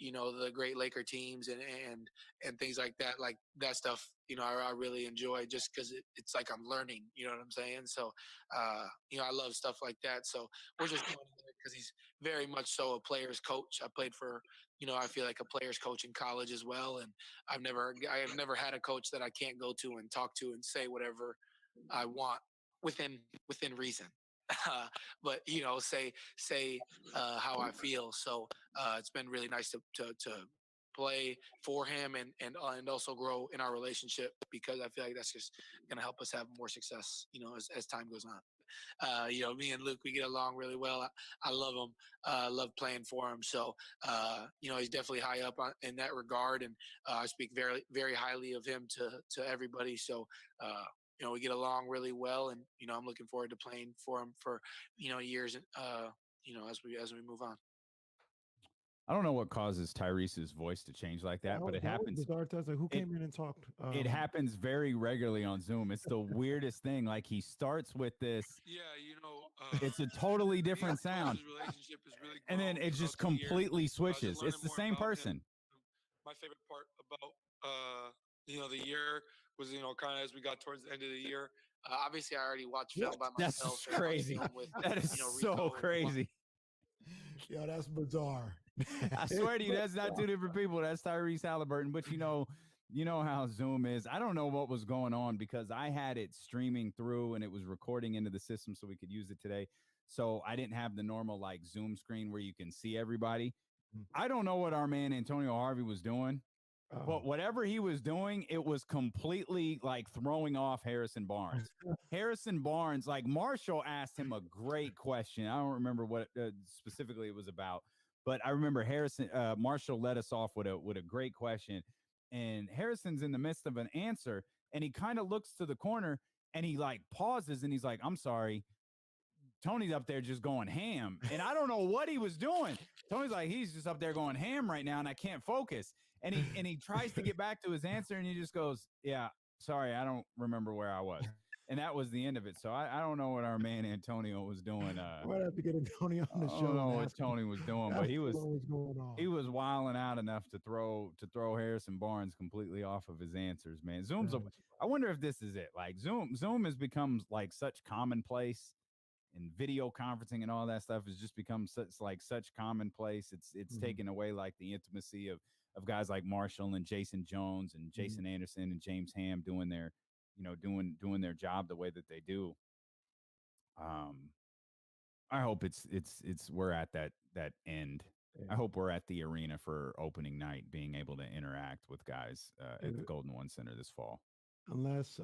the great Laker teams and things like that. Like that stuff, I really enjoy just because it's like I'm learning. You know what I'm saying? So I love stuff like that. So we're just doing it because he's very much so a player's coach. I played for I feel like a player's coach in college as well, and I have never had a coach that I can't go to and talk to and say whatever I want within reason. But say how I feel. So it's been really nice to play for him and also grow in our relationship, because I feel like that's just going to help us have more success, as time goes on. Me and Luke, we get along really well. I love him. Love playing for him. So, he's definitely high up in that regard, and I speak very, very highly of him to everybody. So, we get along really well, and I'm looking forward to playing for him for years. As we move on. I don't know what causes Tyrese's voice to change like that, but it happens. Bizarre. Like, who came in and talked? It happens very regularly on Zoom. It's the weirdest thing. Like he starts with this. Yeah, it's a totally different sound, relationship is really and then it just completely switches. It's the same person. Him. My favorite part about the year was kind of as we got towards the end of the year. Obviously, I already watched film by myself. That's crazy. That is so crazy. Yo, that's bizarre. I swear to you, that's not two different people. That's Tyrese Halliburton. But you know how Zoom is. I don't know what was going on because I had it streaming through and it was recording into the system so we could use it today. So I didn't have the normal like Zoom screen where you can see everybody. I don't know what our man Antonio Harvey was doing, but whatever he was doing, it was completely like throwing off Harrison Barnes. Harrison Barnes, like Marshall asked him a great question. I don't remember what specifically it was about. But I remember Marshall led us off with a great question, and Harrison's in the midst of an answer, and he kind of looks to the corner, and he like pauses, and he's like, "I'm sorry, Tony's up there just going ham," and I don't know what he was doing. Tony's like, he's just up there going ham right now, and I can't focus. And he tries to get back to his answer, and he just goes, "Yeah, sorry, I don't remember where I was." And that was the end of it. So I don't know what our man Antonio was doing. Might have to get Antonio on the show. I don't know what Tony was doing, but he was wilding out enough to throw Harrison Barnes completely off of his answers, man. I wonder if this is it. Like Zoom has become like such commonplace, and video conferencing and all that stuff has just become such commonplace. It's taken away like the intimacy of guys like Marshall and Jason Jones and Jason Anderson and James Ham doing their doing their job the way that they do. I hope it's we're at that end. Yeah. I hope we're at the arena for opening night, being able to interact with guys at the Golden One Center this fall. Unless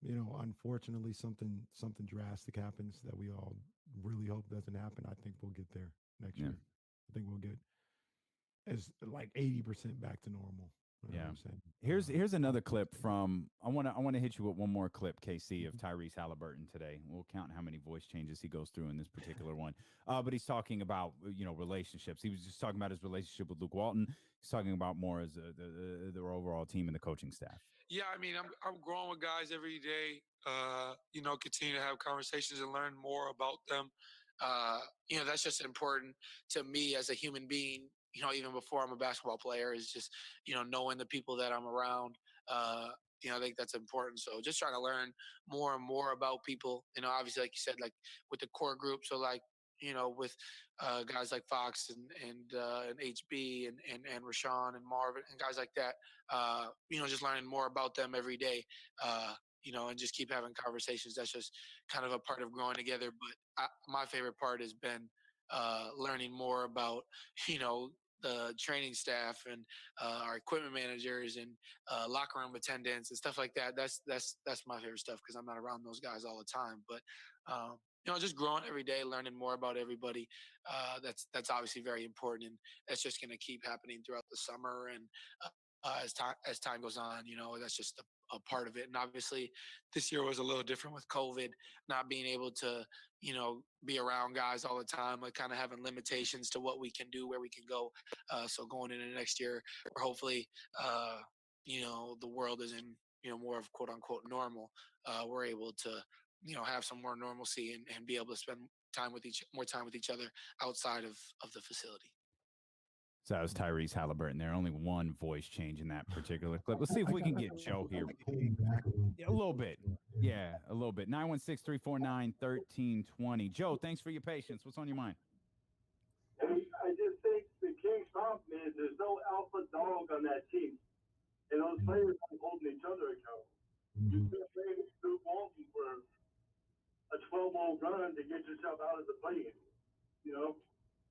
unfortunately something drastic happens that we all really hope doesn't happen. I think we'll get there next year. I think we'll get as like 80% back to normal. You know what I'm saying? Here's another clip from I want to hit you with one more clip, KC, of Tyrese Halliburton today. We'll count how many voice changes he goes through in this particular one. But he's talking about relationships. He was just talking about his relationship with Luke Walton. He's talking about more as the overall team and the coaching staff. Yeah, I mean, I'm growing with guys every day. Continue to have conversations and learn more about them. That's just important to me as a human being. Even before I'm a basketball player, is just, knowing the people that I'm around. I think that's important. So just trying to learn more and more about people, obviously, like you said, like with the core group. So like, with guys like Fox and HB and Rashawn and Marvin and guys like that. Just learning more about them every day. And just keep having conversations. That's just kind of a part of growing together. But my favorite part has been learning more about the training staff and our equipment managers and locker room attendants and stuff like that. That's my favorite stuff because I'm not around those guys all the time. But just growing every day, learning more about everybody. That's obviously very important, and that's just going to keep happening throughout the summer and as time goes on. That's just a part of it. And obviously, this year was a little different with COVID, not being able to be around guys all the time, like kind of having limitations to what we can do, where we can go. So going into next year, or hopefully, the world is in more of quote unquote normal. We're able to have some more normalcy and be able to spend more time with each other outside of the facility. So that was Tyrese Halliburton there. Only one voice change in that particular clip. Let's see if we can get Joe here. Yeah, a little bit. Yeah, a little bit. 916-349-1320. Joe, thanks for your patience. What's on your mind? I just think the King's problem is there's no alpha dog on that team. And those players aren't holding each other accountable. You can't play through Walton for a 12-0 run to get yourself out of the play-in.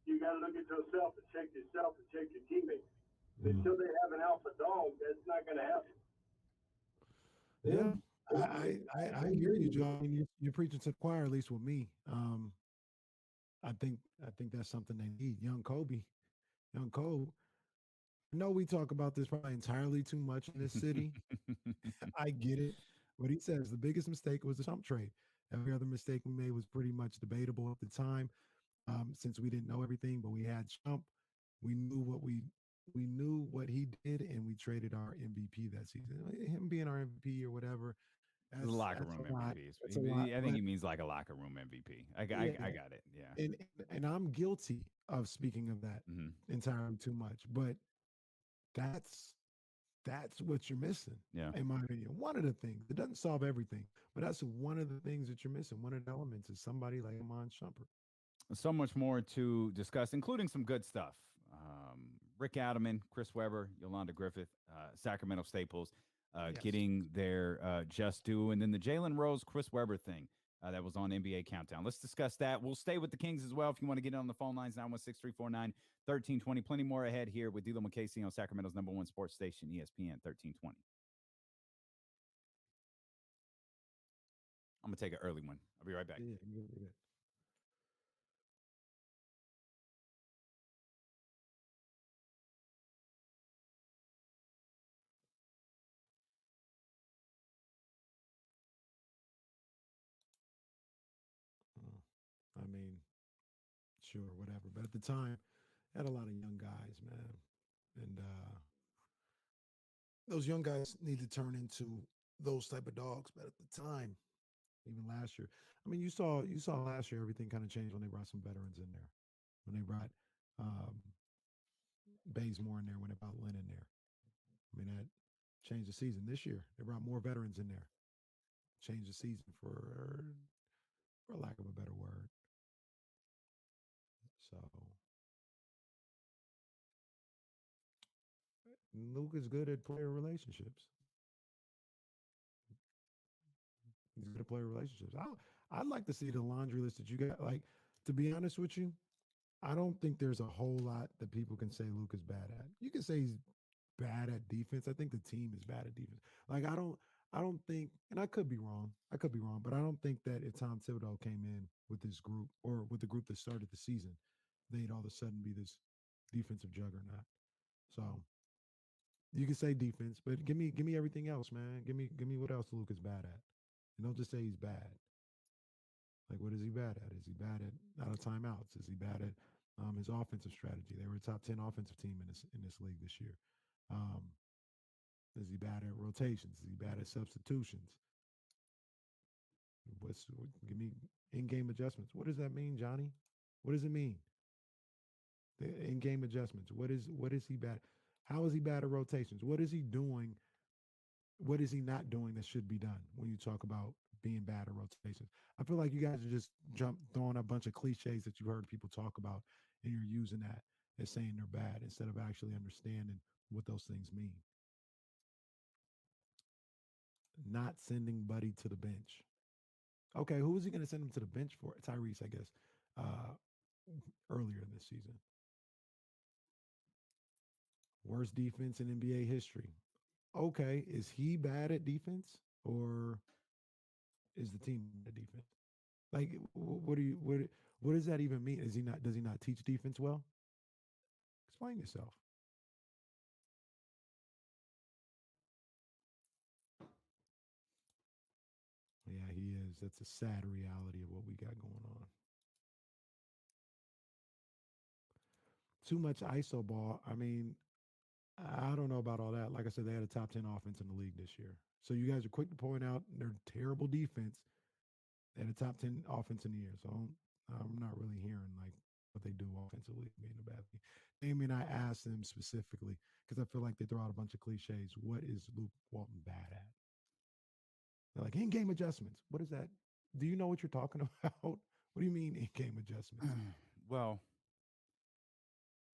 You got to look at yourself and check your teammates. Until they have an alpha dog, that's not going to happen. Yeah, I hear you, Joe. I mean, you're preaching to the choir, at least with me. I think that's something they need. Young Cole. I know we talk about this probably entirely too much in this city. I get it. But he says the biggest mistake was the Shump trade. Every other mistake we made was pretty much debatable at the time, since we didn't know everything. But we had Shump. We knew what he did, and we traded our MVP that season. Him being our MVP or whatever. The locker room MVP. I think he means like a locker room MVP. I got it. Yeah. And I'm guilty of speaking of that entirely too much, but that's what you're missing. Yeah. In my opinion, one of the things, it doesn't solve everything, but that's one of the things that you're missing. One of the elements is somebody like Iman Shumpert. So much more to discuss, including some good stuff. Rick Adelman, Chris Webber, Yolanda Griffith, Sacramento Staples, getting their just due. And then the Jalen Rose, Chris Webber thing that was on NBA Countdown. Let's discuss that. We'll stay with the Kings as well. If you want to get on the phone lines, 916-349-1320. Plenty more ahead here with D'Lo McCasey on Sacramento's #1 sports station, ESPN 1320. I'm going to take an early one. I'll be right back. Yeah. I mean, sure, whatever. But at the time, I had a lot of young guys, man. And those young guys need to turn into those type of dogs. But at the time, even last year, I mean, you saw last year everything kind of changed when they brought some veterans in there. When they brought Bazemore in there, when they brought Lynn in there. I mean, that changed the season. This year, they brought more veterans in there. Changed the season for lack of a better word. So Luke is good at player relationships. He's good at player relationships. I'd like to see the laundry list that you got. Like, to be honest with you, I don't think there's a whole lot that people can say Luke is bad at. You can say he's bad at defense. I think the team is bad at defense. Like, I don't think, and I could be wrong, but I don't think that if Tom Thibodeau came in with this group or with the group that started the season, they'd all of a sudden be this defensive juggernaut. So you can say defense, but give me everything else, man. Give me what else Luke is bad at. And don't just say he's bad. Like, what is he bad at? Is he bad at out of timeouts? Is he bad at his offensive strategy? They were a top 10 offensive team in this league this year. Is he bad at rotations? Is he bad at substitutions? Give me in-game adjustments. What does that mean, Johnny? What does it mean? The in-game adjustments. What is he bad? How is he bad at rotations? What is he doing What is he not doing that should be done when you talk about being bad at rotations? I feel like you guys are just throwing a bunch of cliches that you've heard people talk about, and you're using that as saying they're bad instead of actually understanding what those things mean. Not sending Buddy to the bench. Okay, who was he going to send him to the bench for? Tyrese, I guess, uh, earlier this season. Worst defense in NBA history. Okay, is he bad at defense or is the team bad at defense? Like, what do you what does that even mean? Is he not does he not teach defense well? Explain yourself. Yeah, he is. That's a sad reality of what we got going on. Too much ISO ball. I mean, I don't know about all that. Like I said, they had a top 10 offense in the league this year. So you guys are quick to point out their terrible defense. They had a top 10 offense in the year. So I'm not really hearing like what they do offensively being a bad thing. Damien, I asked them specifically because I feel like they throw out a bunch of cliches. What is Luke Walton bad at? They're like in-game adjustments. What is that? Do you know what you're talking about? What do you mean in-game adjustments? Well,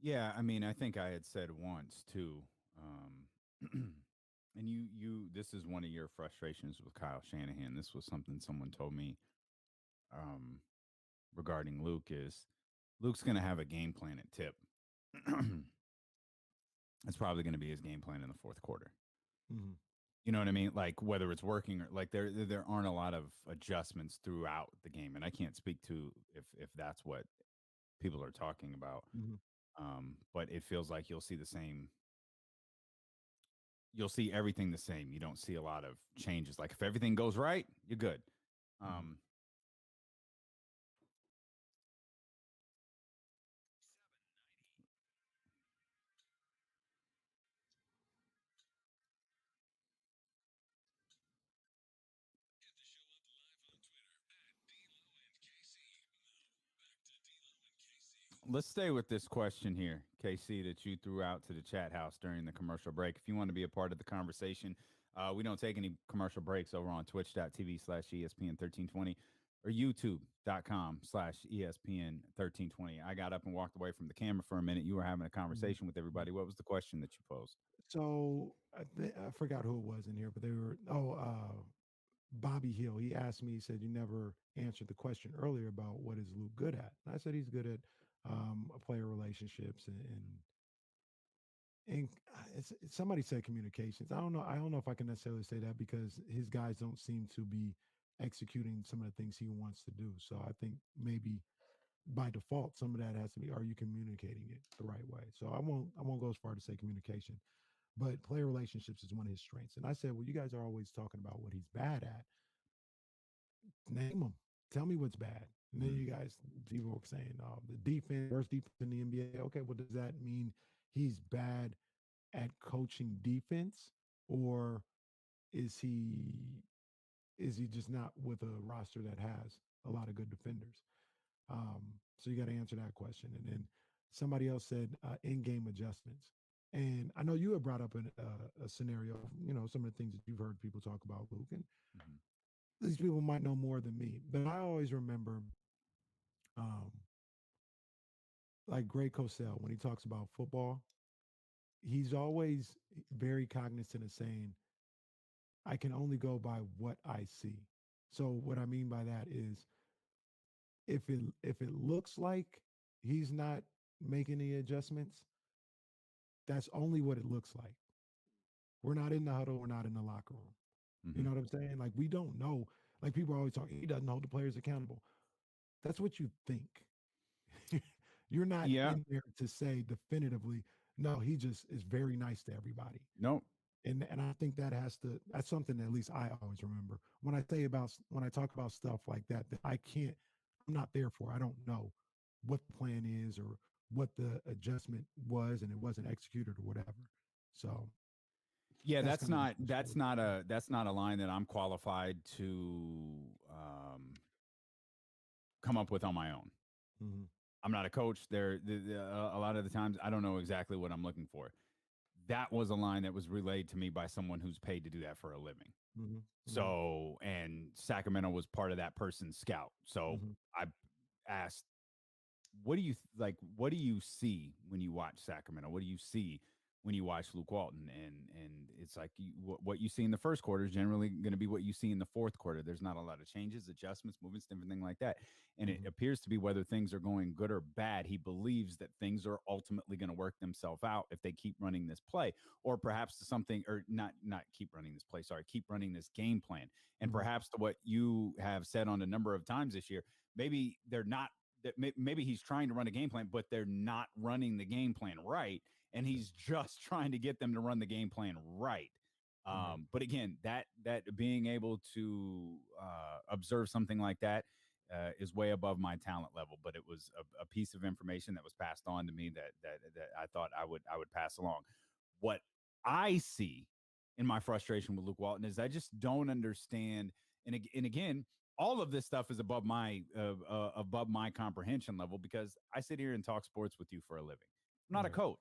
yeah, I mean, I think I had said once too, and this is one of your frustrations with Kyle Shanahan. This was something someone told me um, regarding Luke is Luke's going to have a game plan at tip. It's probably going to be his game plan in the fourth quarter. Mm-hmm. You know what I mean? Like whether it's working or like there aren't a lot of adjustments throughout the game, and I can't speak to if that's what people are talking about. Mm-hmm. But it feels like you'll see the same. You'll see everything the same. You don't see a lot of changes. Like if everything goes right, you're good. Mm-hmm. Let's stay with this question here, KC, that you threw out to the chat house during the commercial break. If you want to be a part of the conversation, we don't take any commercial breaks over on twitch.tv/ESPN1320 or youtube.com/ESPN1320. I got up and walked away from the camera for a minute. You were having a conversation with everybody. What was the question that you posed? So I forgot who it was in here, but they were, Bobby Hill. He asked me, he said, you never answered the question earlier about what is Luke good at. And I said he's good at player relationships and somebody said communications. I don't know. I don't know if I can necessarily say that because his guys don't seem to be executing some of the things he wants to do. So I think maybe by default, some of that has to be, are you communicating it the right way? So I won't go as far to say communication, but player relationships is one of his strengths. And I said, well, you guys are always talking about what he's bad at. Name them. Tell me what's bad. And then you guys, people were saying, oh, the defense, worst defense in the NBA. Okay, well, does that mean he's bad at coaching defense, or is he just not with a roster that has a lot of good defenders? So you got to answer that question. And then somebody else said in-game adjustments. And I know you had brought up a scenario, some of the things that you've heard people talk about, Luke, and these people might know more than me, but I always remember like Greg Cosell, when he talks about football, he's always very cognizant of saying, I can only go by what I see. So what I mean by that is if it looks like he's not making any adjustments, that's only what it looks like. We're not in the huddle, we're not in the locker room. You know what I'm saying? Like we don't know. Like people are always talking, he doesn't hold the players accountable. That's what you think. You're not in there to say definitively, no, he just is very nice to everybody. Nope. And I think that's something that at least I always remember. When I talk about stuff like that I'm not there for. I don't know what the plan is or what the adjustment was and it wasn't executed or whatever. So yeah, that's not a line that I'm qualified to come up with on my own. I'm not a coach. A lot of the times I don't know exactly what I'm looking for. that was a line that was relayed to me by someone who's paid to do that for a living. Mm-hmm. So, and Sacramento was part of that person's scout. So I asked, what do you like? What do you see when you watch Sacramento? What do you see when you watch Luke Walton? And it's like what you see in the first quarter is generally going to be what you see in the fourth quarter. There's not a lot of changes, adjustments, movements, everything like that. And it appears to be whether things are going good or bad. He believes that things are ultimately going to work themselves out if they keep running this play, or perhaps something, or not keep running this play. Sorry, keep running this game plan. And perhaps to what you have said on a number of times this year, maybe they're not. That maybe he's trying to run a game plan, but they're not running the game plan right, and he's just trying to get them to run the game plan right. But again, that being able to observe something like that is way above my talent level. But it was a piece of information that was passed on to me that I thought I would pass along. What I see in my frustration with Luke Walton is I just don't understand. And again, all of this stuff is above my comprehension level, because I sit here and talk sports with you for a living. I'm not a coach,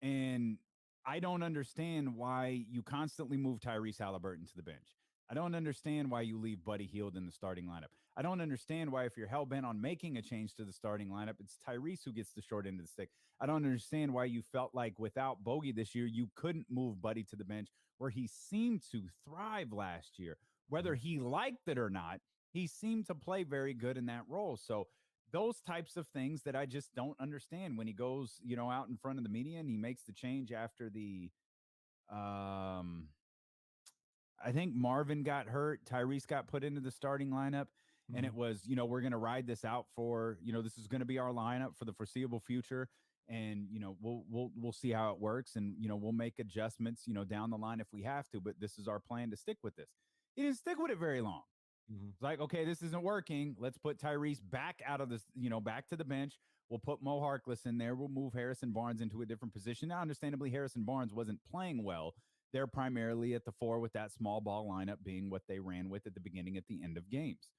and I don't understand why you constantly move Tyrese Halliburton to the bench. I don't understand why you leave Buddy Hield in the starting lineup. I don't understand why, if you're hell bent on making a change to the starting lineup, it's Tyrese who gets the short end of the stick. I don't understand why you felt like without Bogey this year, you couldn't move Buddy to the bench where he seemed to thrive last year. Whether he liked it or not, he seemed to play very good in that role. So those types of things that I just don't understand when he goes, out in front of the media and he makes the change after the, I think Marvin got hurt. Tyrese got put into the starting lineup, and it was, we're going to ride this out for, this is going to be our lineup for the foreseeable future. And, we'll see how it works. And, we'll make adjustments, down the line if we have to, but this is our plan to stick with this. He didn't stick with it very long. It's like, okay, this isn't working. Let's put Tyrese back out of this, back to the bench. We'll put Mo Harkless in there. We'll move Harrison Barnes into a different position. Now, understandably, Harrison Barnes wasn't playing well. They're primarily at the 4 with that small ball lineup being what they ran with at the beginning, at the end of games.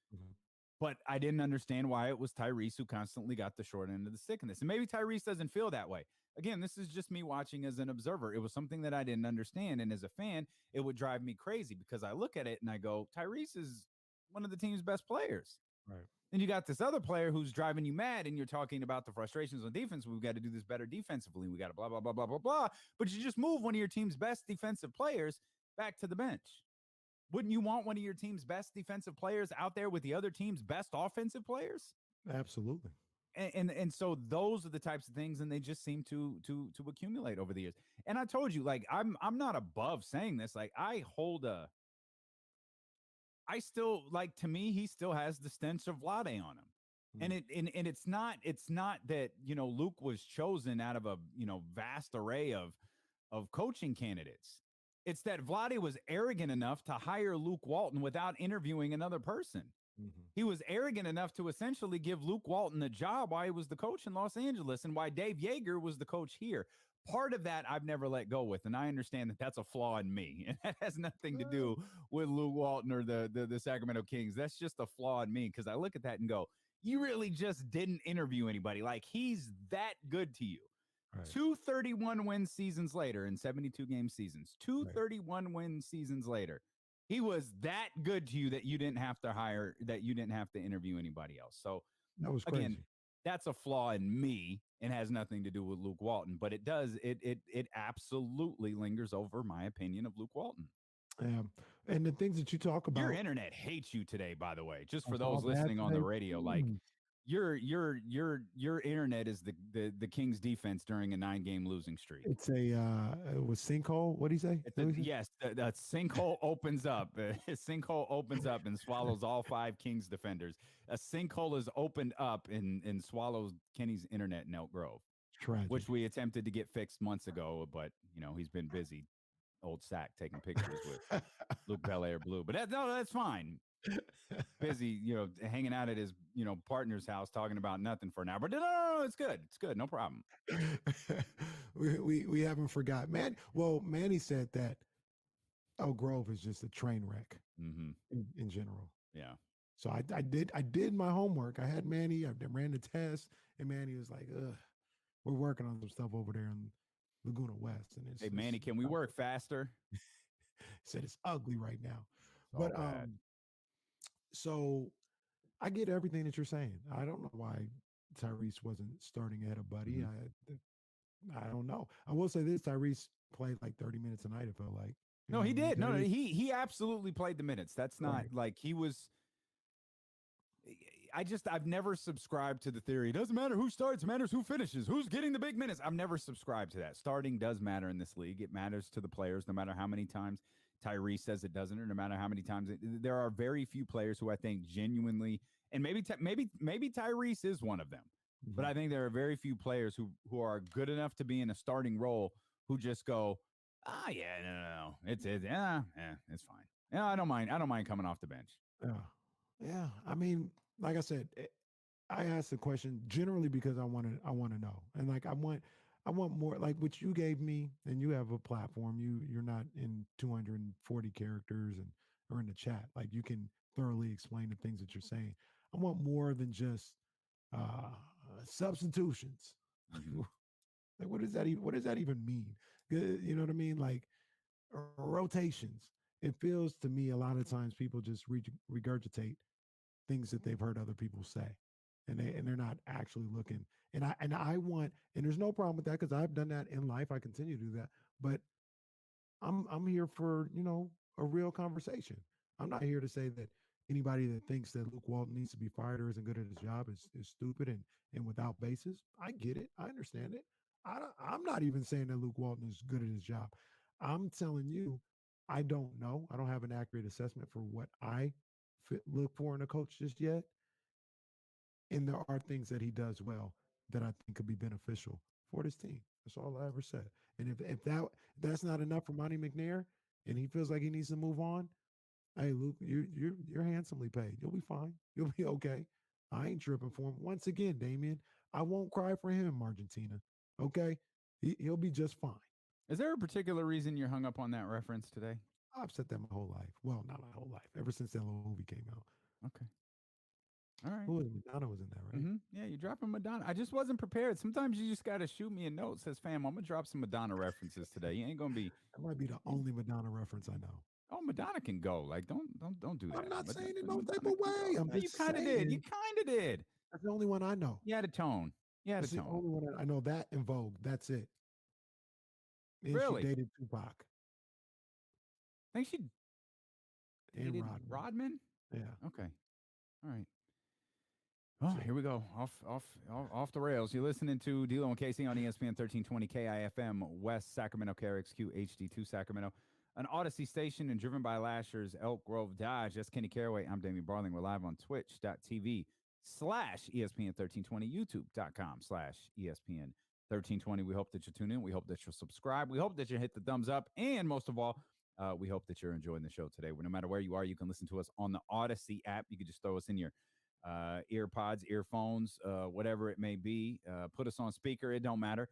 But I didn't understand why it was Tyrese who constantly got the short end of the stick in this. And maybe Tyrese doesn't feel that way. Again, this is just me watching as an observer. It was something that I didn't understand. And as a fan, it would drive me crazy, because I look at it and I go, Tyrese is one of the team's best players. Right. And you got this other player who's driving you mad, and you're talking about the frustrations on defense. We've got to do this better defensively. We got to blah, blah, blah, blah, blah, blah. But you just move one of your team's best defensive players back to the bench. Wouldn't you want one of your team's best defensive players out there with the other team's best offensive players? Absolutely. And so those are the types of things, and they just seem to accumulate over the years. And I told you, like, I'm not above saying this. Like, I still, like, to me, he still has the stench of Vlade on him. And it's not that, Luke was chosen out of a, vast array of coaching candidates. It's that Vlade was arrogant enough to hire Luke Walton without interviewing another person. He was arrogant enough to essentially give Luke Walton the job while he was the coach in Los Angeles, and why Dave Yeager was the coach here. Part of that I've never let go with, and I understand that that's a flaw in me, and that has nothing to do with Luke Walton or the Sacramento Kings. That's just a flaw in me, because I look at that and go, you really just didn't interview anybody. Like, he's that good to you. Right. 231 win seasons later, in 72 game seasons, 231 win seasons later, he was that good to you that you didn't have to interview anybody else. So that was crazy. Again, that's a flaw in me and has nothing to do with Luke Walton, but it absolutely lingers over my opinion of Luke Walton. And the things that you talk about, your internet hates you today, by the way, just for those listening on the radio. Like, your internet is the Kings defense during a 9-game losing streak. It's was sinkhole. What do you say? Yes, the sinkhole opens up. A sinkhole opens up and swallows all 5 Kings defenders. A sinkhole is opened up and swallows Kenny's internet in Elk Grove. Tragic. Which we attempted to get fixed months ago, but he's been busy. Old Sack taking pictures with Luke Belair Blue, but that's fine. Busy, hanging out at his, partner's house talking about nothing for an hour. But no, it's good. It's good. No problem. we haven't forgot, man. Well, Manny said that Elk Grove is just a train wreck in general. Yeah. So I did my homework. I had Manny. I ran the test, and Manny was like, "Ugh, we're working on some stuff over there Laguna West, and Hey, Manny, can we work faster? Said it's ugly right now. It's all But bad. so I get everything that you're saying. I don't know why Tyrese wasn't starting ahead of Buddy. I don't know. I will say this: Tyrese played like 30 minutes a night. It felt like. No, he did. No, Tyrese- he absolutely played the minutes. That's not Right. like he was. I've never subscribed to the theory. It doesn't matter who starts, it matters who finishes, who's getting the big minutes. I've never subscribed to that. Starting does matter in this league. It matters to the players, no matter how many times Tyrese says it doesn't, or no matter how many times there are very few players who I think genuinely, and maybe Tyrese is one of them, but I think there are very few players who are good enough to be in a starting role who just go, yeah, no, it's fine. Yeah, I don't mind coming off the bench. Yeah. I mean, like I said, I asked the question generally because I want to know, and like I want more. Like what you gave me, and you have a platform. You're not in 240 characters and or in the chat. Like you can thoroughly explain the things that you're saying. I want more than just substitutions. Like what does that even mean? You know what I mean? Like rotations. It feels to me a lot of times people just regurgitate things that they've heard other people say, and they're not actually looking. And I want, and there's no problem with that because I've done that in life. I continue to do that, but I'm here for a real conversation. I'm not here to say that anybody that thinks that Luke Walton needs to be fired or isn't good at his job is stupid and without basis. I get it. I understand it. I'm not even saying that Luke Walton is good at his job. I'm telling you, I don't know. I don't have an accurate assessment for what I look for in a coach just yet. And there are things that he does well that I think could be beneficial for this team. That's all I ever said. And if that's not enough for Monty McNair, and he feels like he needs to move on, hey Luke, you're handsomely paid. You'll be fine. You'll be okay. I ain't tripping for him. Once again, Damien, I won't cry for him, Argentina. Okay, he'll be just fine. Is there a particular reason you're hung up on that reference today? I've said that my whole life. Well, not my whole life. Ever since that little movie came out. Okay. All right. Who was Madonna was in that, right? Mm-hmm. Yeah, you're dropping Madonna. I just wasn't prepared. Sometimes you just got to shoot me a note. Says, fam, I'm going to drop some Madonna references today. You ain't going to be. That might be the only Madonna reference I know. Oh, Madonna can go. Like, don't do that. I'm not Madonna, saying in no type of way. I'm you just kind of did. You kind of did. That's the only one I know. You had a tone. You had That's a the tone. only one I know. That in Vogue. That's it. And Really? she dated Tupac. I think she And dated Rodman. Rodman? Yeah. Okay. All right. Oh, here we go. Off the rails. You're listening to D'Lo and Casey on ESPN 1320 KIFM, West Sacramento, KRXQ HD2 Sacramento, an Odyssey station and driven by Lasher's Elk Grove Dodge. That's Kenny Caraway. I'm Damian Barling. We're live on twitch.tv/ESPN 1320, youtube.com/ESPN 1320. We hope that you tune in. We hope that you'll subscribe. We hope that you hit the thumbs up. And most of all, we hope that you're enjoying the show today. No matter where you are, you can listen to us on the Odyssey app. You can just throw us in your earpods, earphones, whatever it may be. Put us on speaker. It don't matter.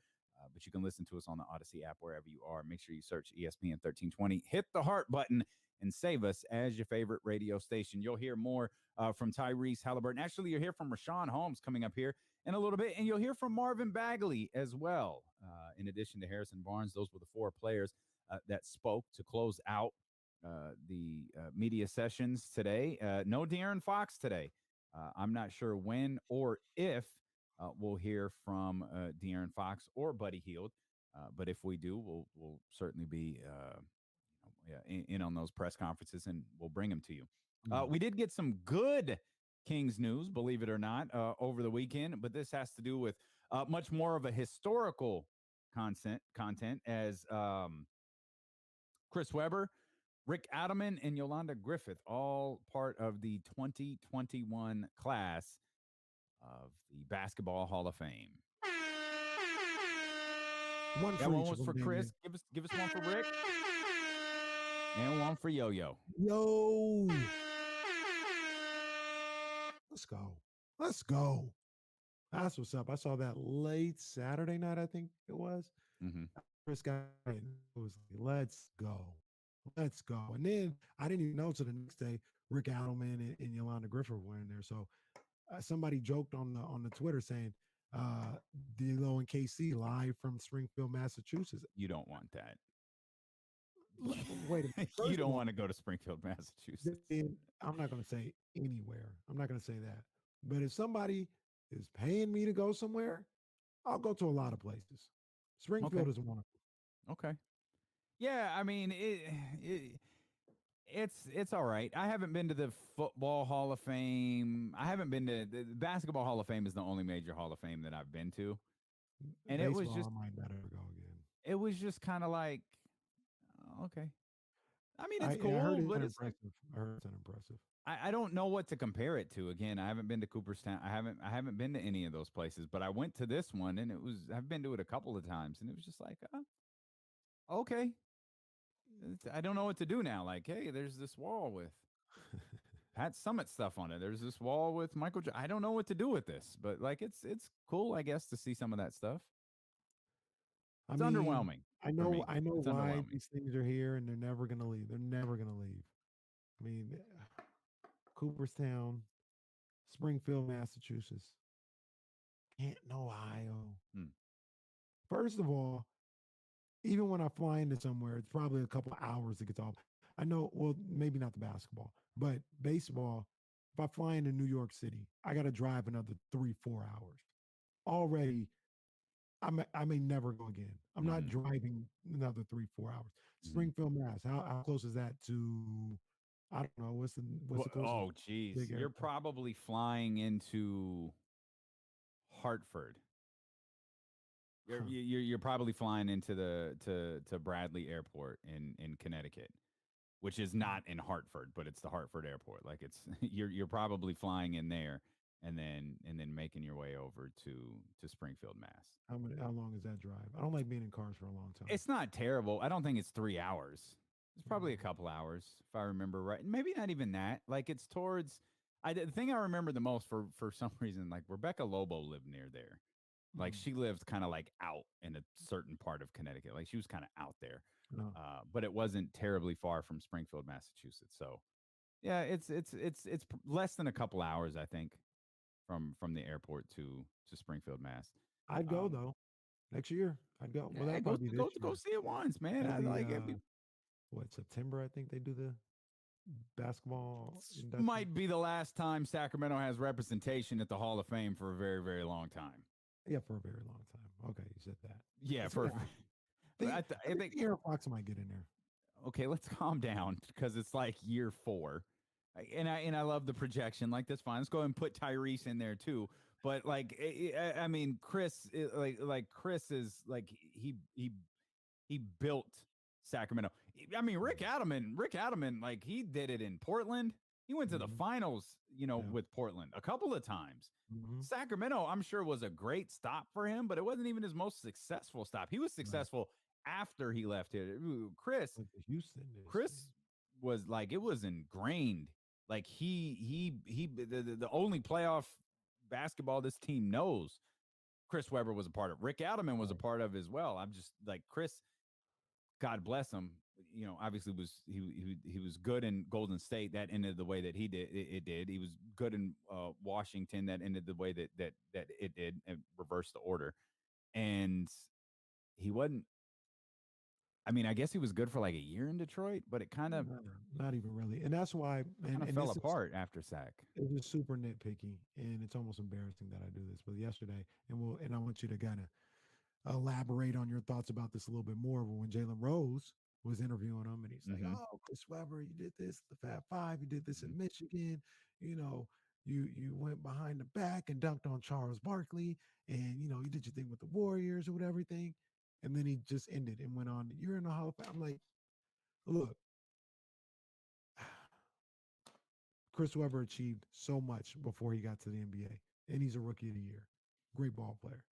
But you can listen to us on the Odyssey app wherever you are. Make sure you search ESPN 1320. Hit the heart button and save us as your favorite radio station. You'll hear more from Tyrese Halliburton. Actually, you'll hear from Rashawn Holmes coming up here in a little bit. And you'll hear from Marvin Bagley as well. In addition to Harrison Barnes, those were the four players that spoke to close out the media sessions today. No De'Aaron Fox today. I'm not sure when or if we'll hear from De'Aaron Fox or Buddy Hield, but if we do, we'll certainly be in on those press conferences, and we'll bring them to you. We did get some good Kings news, believe it or not, over the weekend, but this has to do with much more of a historical content as Chris Webber, Rick Adelman, and Yolanda Griffith, all part of the 2021 class of the Basketball Hall of Fame. One that for one each was of for them, Chris. Give us one for Rick. And one for Yo-Yo. Yo. Let's go. That's what's up. I saw that late Saturday night, I think it was. Mm-hmm. Chris got it. It was like, let's go. And then I didn't even know till the next day Rick Adelman and Yolanda Griffith were in there. So somebody joked on the Twitter saying, D'Lo and KC live from Springfield, Massachusetts. You don't want that. Wait a minute. You First don't of all, want to go to Springfield, Massachusetts. I'm not going to say anywhere. I'm not going to say that. But if somebody is paying me to go somewhere, I'll go to a lot of places. Springfield is one of them. Okay. Yeah, I mean it's all right. I haven't been to the Football Hall of Fame. I haven't been to the Basketball Hall of Fame is the only major Hall of Fame that I've been to. And Baseball, it was just I might not ever go again. it was just kind of like okay. I mean, it's I cool, heard it's but it's impressive. I heard it's unimpressive. I don't know what to compare it to. Again, I haven't been to Cooperstown. I haven't been to any of those places, but I went to this one and I've been to it a couple of times and it was just like, okay. I don't know what to do now. Like, hey, there's this wall with Pat Summit stuff on it. There's this wall with Michael I don't know what to do with this, but like it's cool, I guess, to see some of that stuff. It's underwhelming. I know It's why underwhelming. these things are here and they're never gonna leave. They're never gonna leave. I mean, Cooperstown, Springfield, Massachusetts, Canton, Ohio. First of all, even when I fly into somewhere, it's probably a couple of hours to get to all. I know, well, maybe not the basketball, but baseball, if I fly into New York City, I got to drive another 3-4 hours. Already, I may never go again. I'm not driving another 3-4 hours. Springfield, Mass. How close is that to? I don't know. What's the closest? Oh, geez. big You're airport? probably flying into Hartford. You're probably flying into to Bradley Airport in Connecticut, which is not in Hartford, but it's the Hartford Airport. Like it's you're probably flying in there and then making your way over to Springfield, Mass. How long is that drive? I don't like being in cars for a long time. It's not terrible. I don't think it's 3 hours. It's probably a couple hours if I remember right. Maybe not even that. Like it's towards the thing I remember the most for some reason, like Rebecca Lobo lived near there. Like she lived kind of like out in a certain part of Connecticut. Like she was kind of out there, but it wasn't terribly far from Springfield, Massachusetts. So yeah, it's less than a couple hours, I think, from the airport to Springfield, Mass. I'd go though next year. I'd go. Well, that'd probably be this go year. see it once, man. It'd I be, like what, September? I think they do the basketball. induction. might be the last time Sacramento has representation at the Hall of Fame for a very, very long time. Yeah, for a very long time. Okay, you said that. Yeah, I think Aaron Fox might get in there. Okay, let's calm down because it's like year 4. And I love the projection. Like that's fine. Let's go ahead and put Tyrese in there too. But like I mean, Chris like Chris is like he built Sacramento. I mean, Rick Adelman, like he did it in Portland. He went to the finals, with Portland a couple of times. Sacramento, I'm sure, was a great stop for him, but it wasn't even his most successful stop. He was successful after he left here. Chris was like, it was ingrained. Like the only playoff basketball this team knows, Chris Webber was a part of. Rick Adelman was a part of as well. I'm just like Chris, God bless him. Obviously he was good in Golden State. That ended the way that he did. It did. He was good in Washington. That ended the way that it did, and reversed the order. And he wasn't. I mean, I guess he was good for like a year in Detroit, but it kind of not even really. And that's why and fell apart after Sac. It was super nitpicky, and it's almost embarrassing that I do this. But yesterday, and I want you to kind of elaborate on your thoughts about this a little bit more. But when Jalen Rose was interviewing him, and he's like, "Oh, Chris Webber, you did this, the Fab Five, you did this in Michigan, you went behind the back and dunked on Charles Barkley, and you did your thing with the Warriors or whatever thing." And then he just ended and went on, "You're in the Hall of Fame." I'm like, look, Chris Webber achieved so much before he got to the NBA, and he's a Rookie of the Year, great ball player.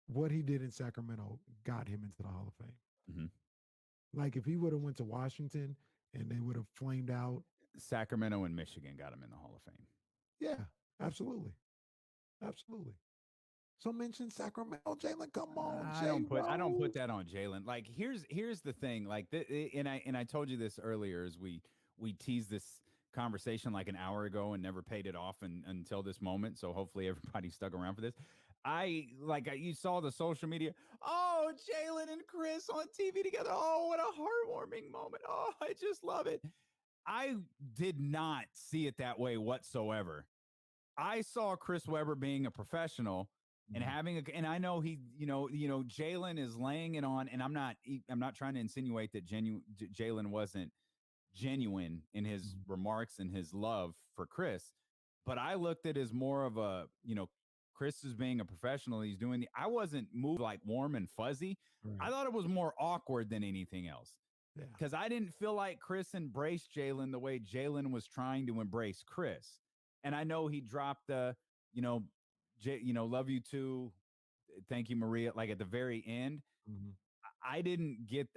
What he did in Sacramento got him into the Hall of Fame. Like if he would have went to Washington and they would have flamed out, Sacramento and Michigan got him in the Hall of Fame. Yeah, absolutely. So mention Sacramento, Jalen. Come on, I don't put that on Jalen. Like here's the thing. Like and I told you this earlier as we teased this conversation like an hour ago and never paid it off until this moment. So hopefully everybody stuck around for this. You saw the social media. Oh, Jalen and Chris on TV together. Oh, what a heartwarming moment. Oh, I just love it. I did not see it that way whatsoever. I saw Chris Webber being a professional and and I know he, Jalen is laying it on, and I'm not trying to insinuate that Jalen wasn't genuine in his remarks and his love for Chris, but I looked at it as more of a, Chris is being a professional. He's doing I wasn't moved like warm and fuzzy. Right. I thought it was more awkward than anything else. Yeah. Because I didn't feel like Chris embraced Jalen the way Jalen was trying to embrace Chris. And I know he dropped the, love you too. Thank you, Maria. Like at the very end, I didn't get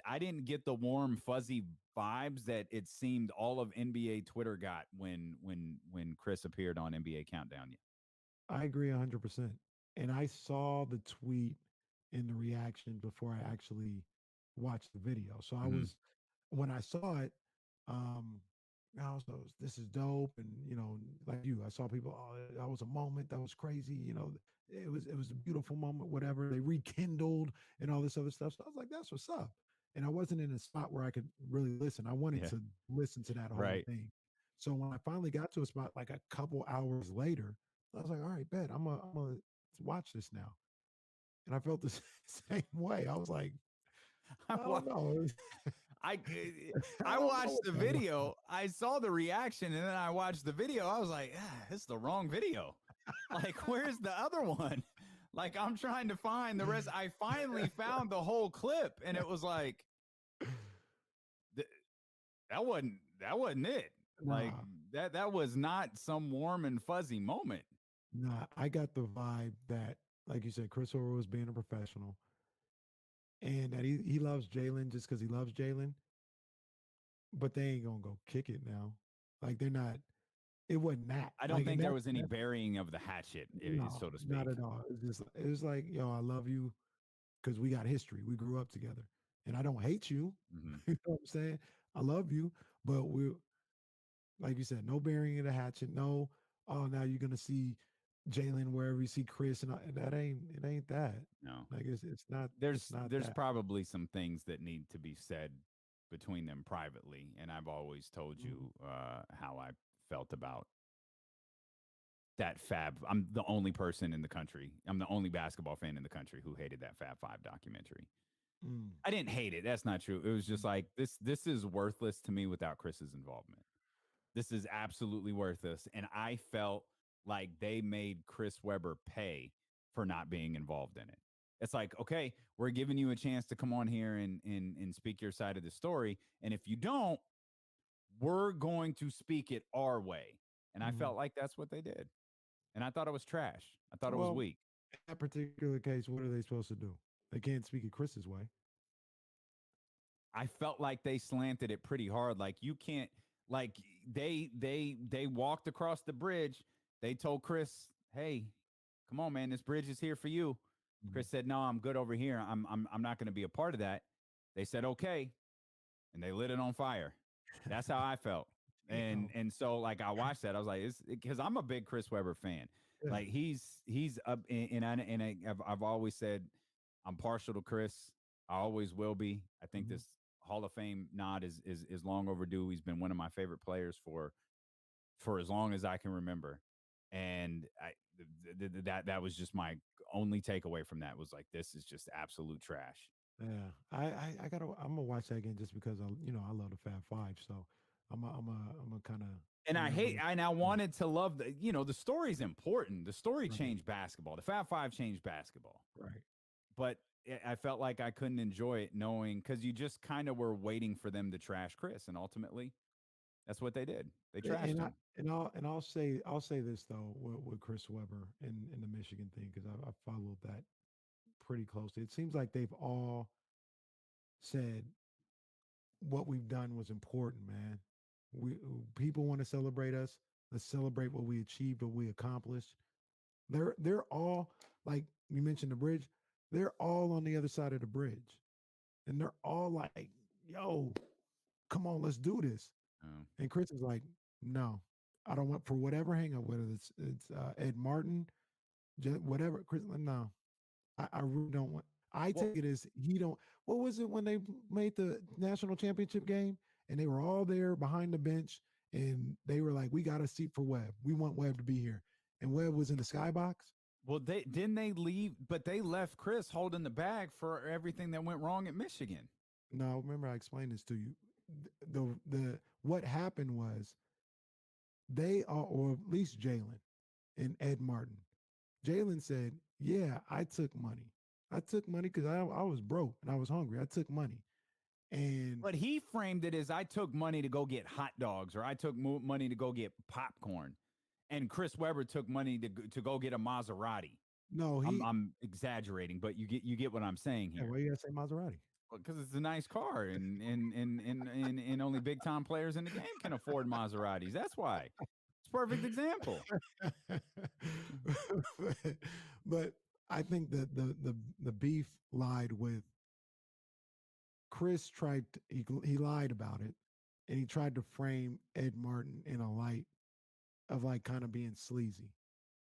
the warm, fuzzy vibes that it seemed all of NBA Twitter got when Chris appeared on NBA Countdown. I agree 100%. And I saw the tweet and the reaction before I actually watched the video. So I was, when I saw it, I was, this is dope. And, like you, I saw people, oh, that was a moment. That was crazy. It was a beautiful moment, whatever. They rekindled and all this other stuff. So I was like, that's what's up. And I wasn't in a spot where I could really listen. I wanted to listen to that whole thing. So when I finally got to a spot, like a couple hours later, I was like, all right, bet I'm gonna watch this now. And I felt the same way. I was like, I don't know. I watched the video. I saw the reaction, and then I watched the video. I was like, this is the wrong video. Like, where's the other one? Like, I'm trying to find the rest. I finally found the whole clip, and it was like, that wasn't it. Nah. Like that was not some warm and fuzzy moment. Nah, I got the vibe that, like you said, Chris Webber was being a professional, and that he loves Jalen just because he loves Jalen. But they ain't gonna go kick it now. Like they're not. It wasn't that. I don't think there was any burying of the hatchet, so to speak. Not at all. It was like, yo, I love you because we got history. We grew up together, and I don't hate you. You know what I'm saying? I love you, but we're, like you said, no burying of the hatchet. No, oh, now you're gonna see Jalen wherever you see Chris, and it ain't that. No, like it's not. There's that. probably some things that need to be said between them privately, and I've always told you how I felt about that Fab. I'm the only person in the country. I'm the only basketball fan in the country who hated that Fab Five documentary. I didn't hate it. That's not true. It was just like this is worthless to me without Chris's involvement. This is absolutely worthless, and I felt like they made Chris Webber pay for not being involved in it. It's like, okay, we're giving you a chance to come on here and speak your side of the story. And if you don't, we're going to speak it our way. And I felt like that's what they did. And I thought it was trash. I thought it was weak. In that particular case, what are they supposed to do? They can't speak it Chris's way. I felt like they slanted it pretty hard. Like you can't, like they walked across the bridge. They told Chris, hey, come on, man, this bridge is here for you. Chris said, no, I'm good over here. I'm not going to be a part of that. They said, okay. And they lit it on fire. That's how I felt. And so like, I watched that. I was like, because I'm a big Chris Webber fan. Yeah. Like he's up I've always said I'm partial to Chris. I always will be. I think this Hall of Fame nod is long overdue. He's been one of my favorite players for as long as I can remember. And that was just my only takeaway from that, was like, this is just absolute trash. Yeah, I'm gonna watch that again just because I love the Fab Five, so I'm a kind of. And I wanted to love the story's important. The story changed basketball. The Fab Five changed basketball. Right. But I felt like I couldn't enjoy it knowing, because you just kind of were waiting for them to trash Chris, and ultimately, that's what they did. They trashed him. I'll say this though with Chris Webber and the Michigan thing, because I followed that pretty closely. It seems like they've all said what we've done was important, man. People want to celebrate us. Let's celebrate what we achieved, what we accomplished. They're all, like you mentioned, the bridge. They're all on the other side of the bridge, and they're all like, "Yo, come on, let's do this." And Chris is like, No, I don't want for whatever hang up, whether it's Ed Martin, whatever. Chris, no, I really don't want. I take it as he don't. What was it when they made the national championship game and they were all there behind the bench and they were like, "We got a seat for Webb. We want Webb to be here." And Webb was in the skybox. Well, they leave, but they left Chris holding the bag for everything that went wrong at Michigan. No, remember I explained this to you. The what happened was they are, or at least Jalen and Ed Martin. Jalen said, "Yeah, I took money. I took money because I was broke and I was hungry. I took money." But he framed it as I took money to go get hot dogs, or I took money to go get popcorn, and Chris Webber took money to go get a Maserati. No, I'm exaggerating, but you get what I'm saying here. Why you gotta say Maserati? Because it's a nice car, and only big time players in the game can afford Maseratis. That's why. It's a perfect example. But I think that the beef lied with Chris he lied about it, and he tried to frame Ed Martin in a light of like kind of being sleazy.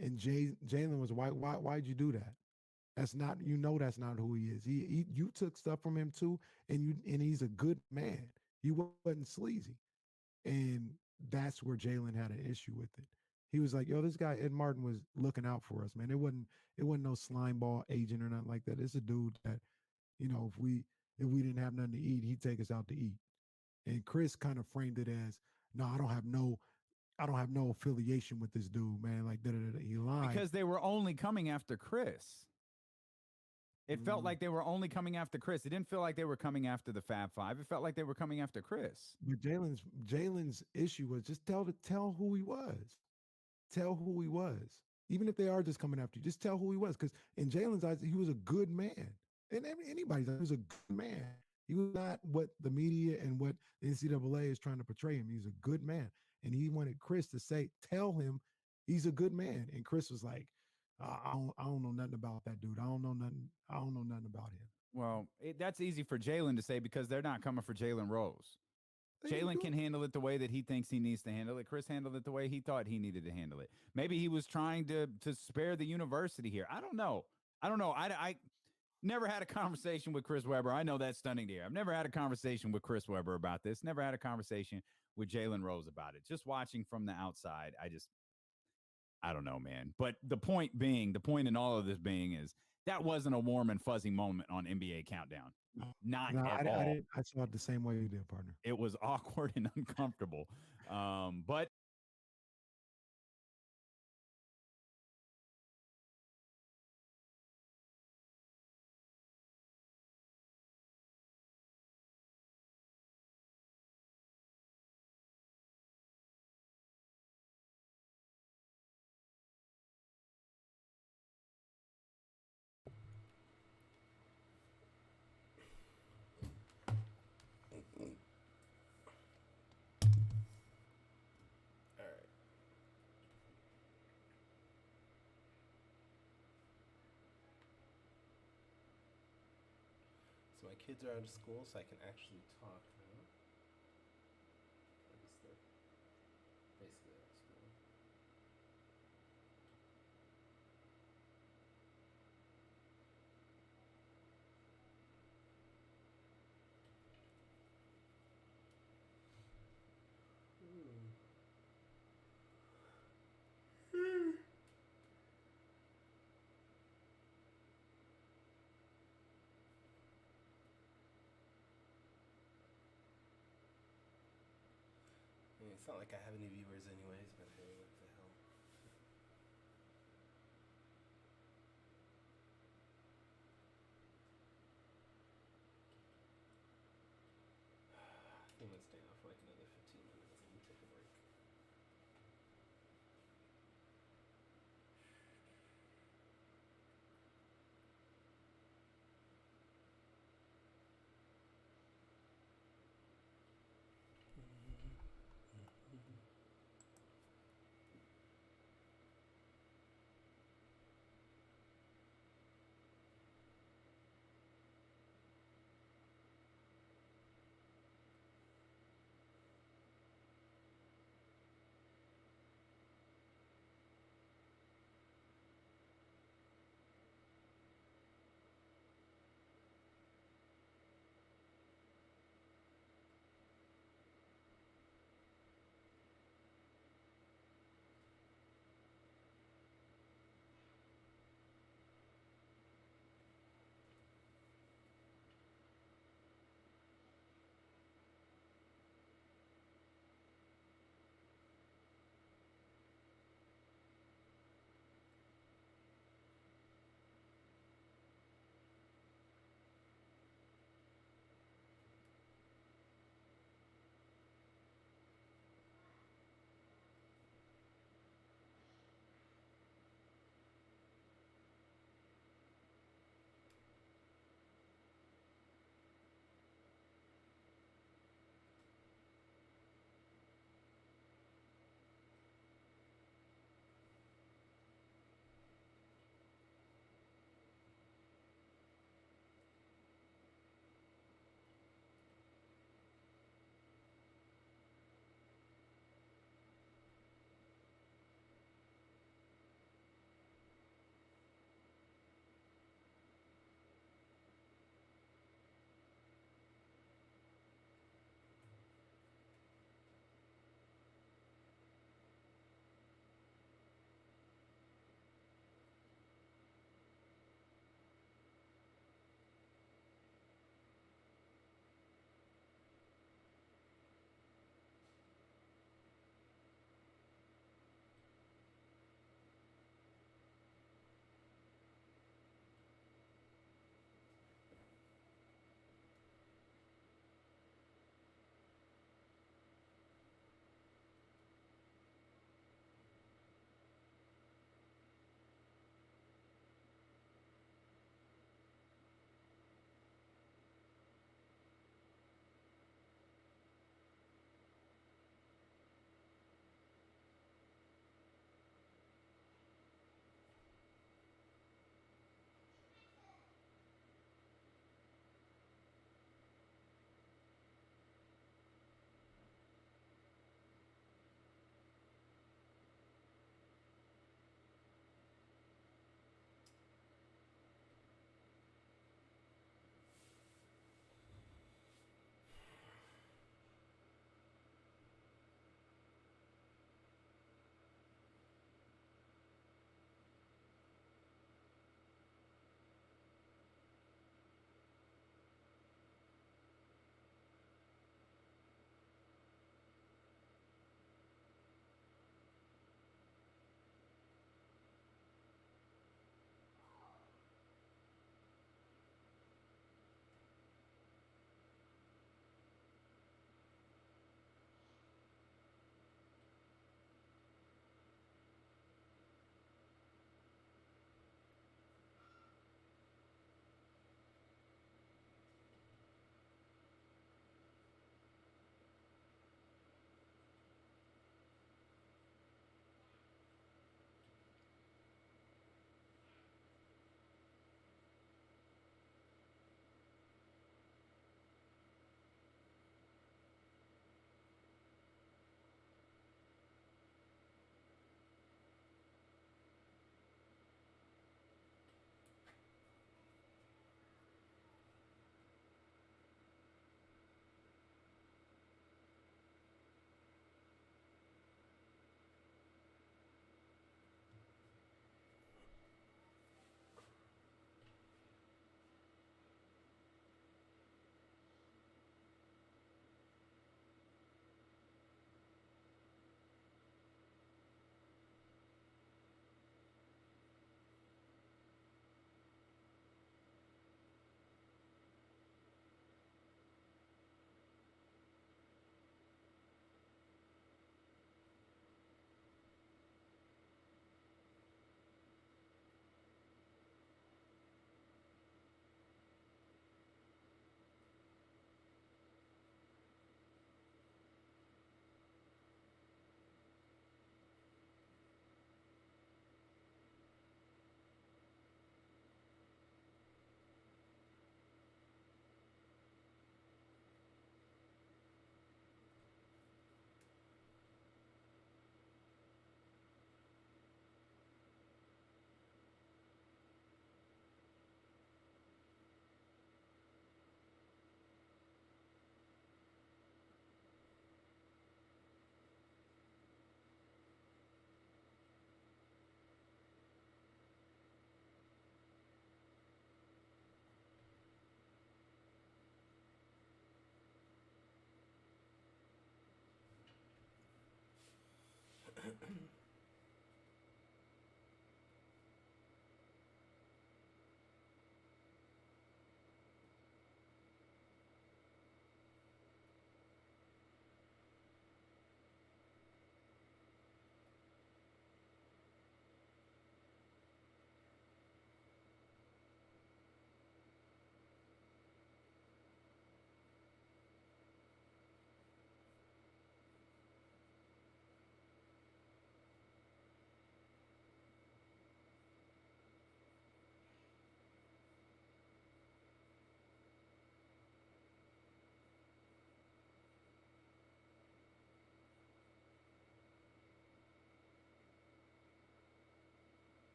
And Jalen was why'd you do that? That's not that's not who he is. You took stuff from him too, and he's a good man. He wasn't sleazy, and that's where Jalen had an issue with it. He was like, "Yo, this guy Ed Martin was looking out for us, man. It wasn't no slime ball agent or nothing like that. It's a dude that, if we didn't have nothing to eat, he'd take us out to eat." And Chris kind of framed it as, "No, I don't have no affiliation with this dude, man." Like he lied because they were only coming after Chris. It felt like they were only coming after Chris. It didn't feel like they were coming after the Fab Five. It felt like they were coming after Chris. But Jalen's issue was just tell who he was. Tell who he was. Even if they are just coming after you, just tell who he was. Because in Jalen's eyes, he was a good man. And anybody's eyes, he was a good man. He was not what the media and what the NCAA is trying to portray him. He's a good man. And he wanted Chris to tell him he's a good man. And Chris was like, I don't know nothing about that dude. I don't know nothing about him. Well, that's easy for Jalen to say because they're not coming for Jalen Rose. Jalen can handle it the way that he thinks he needs to handle it. Chris handled it the way he thought he needed to handle it. Maybe he was trying to spare the university here. I don't know. I never had a conversation with Chris Webber. I know that's stunning to hear. I've never had a conversation with Chris Webber about this. Never had a conversation with Jalen Rose about it. Just watching from the outside, I don't know, man. But the point in all of this being is that wasn't a warm and fuzzy moment on NBA Countdown. Not at all. I saw it the same way you did, partner. It was awkward and uncomfortable. But So my kids are out of school, so I can actually talk now. I guess they're basically out of school. It's not like I have any viewers anyways, but hey, what the hell. I think let's stay off for like another 15 minutes and take a break.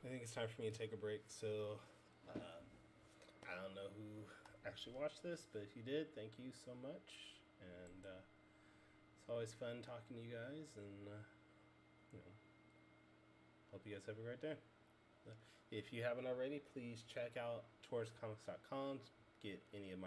I think it's time for me to take a break. So, I don't know who actually watched this, but if you did, thank you so much. And it's always fun talking to you guys, and hope you guys have a great day. If you haven't already, please check out tourscomics.com. Get any of my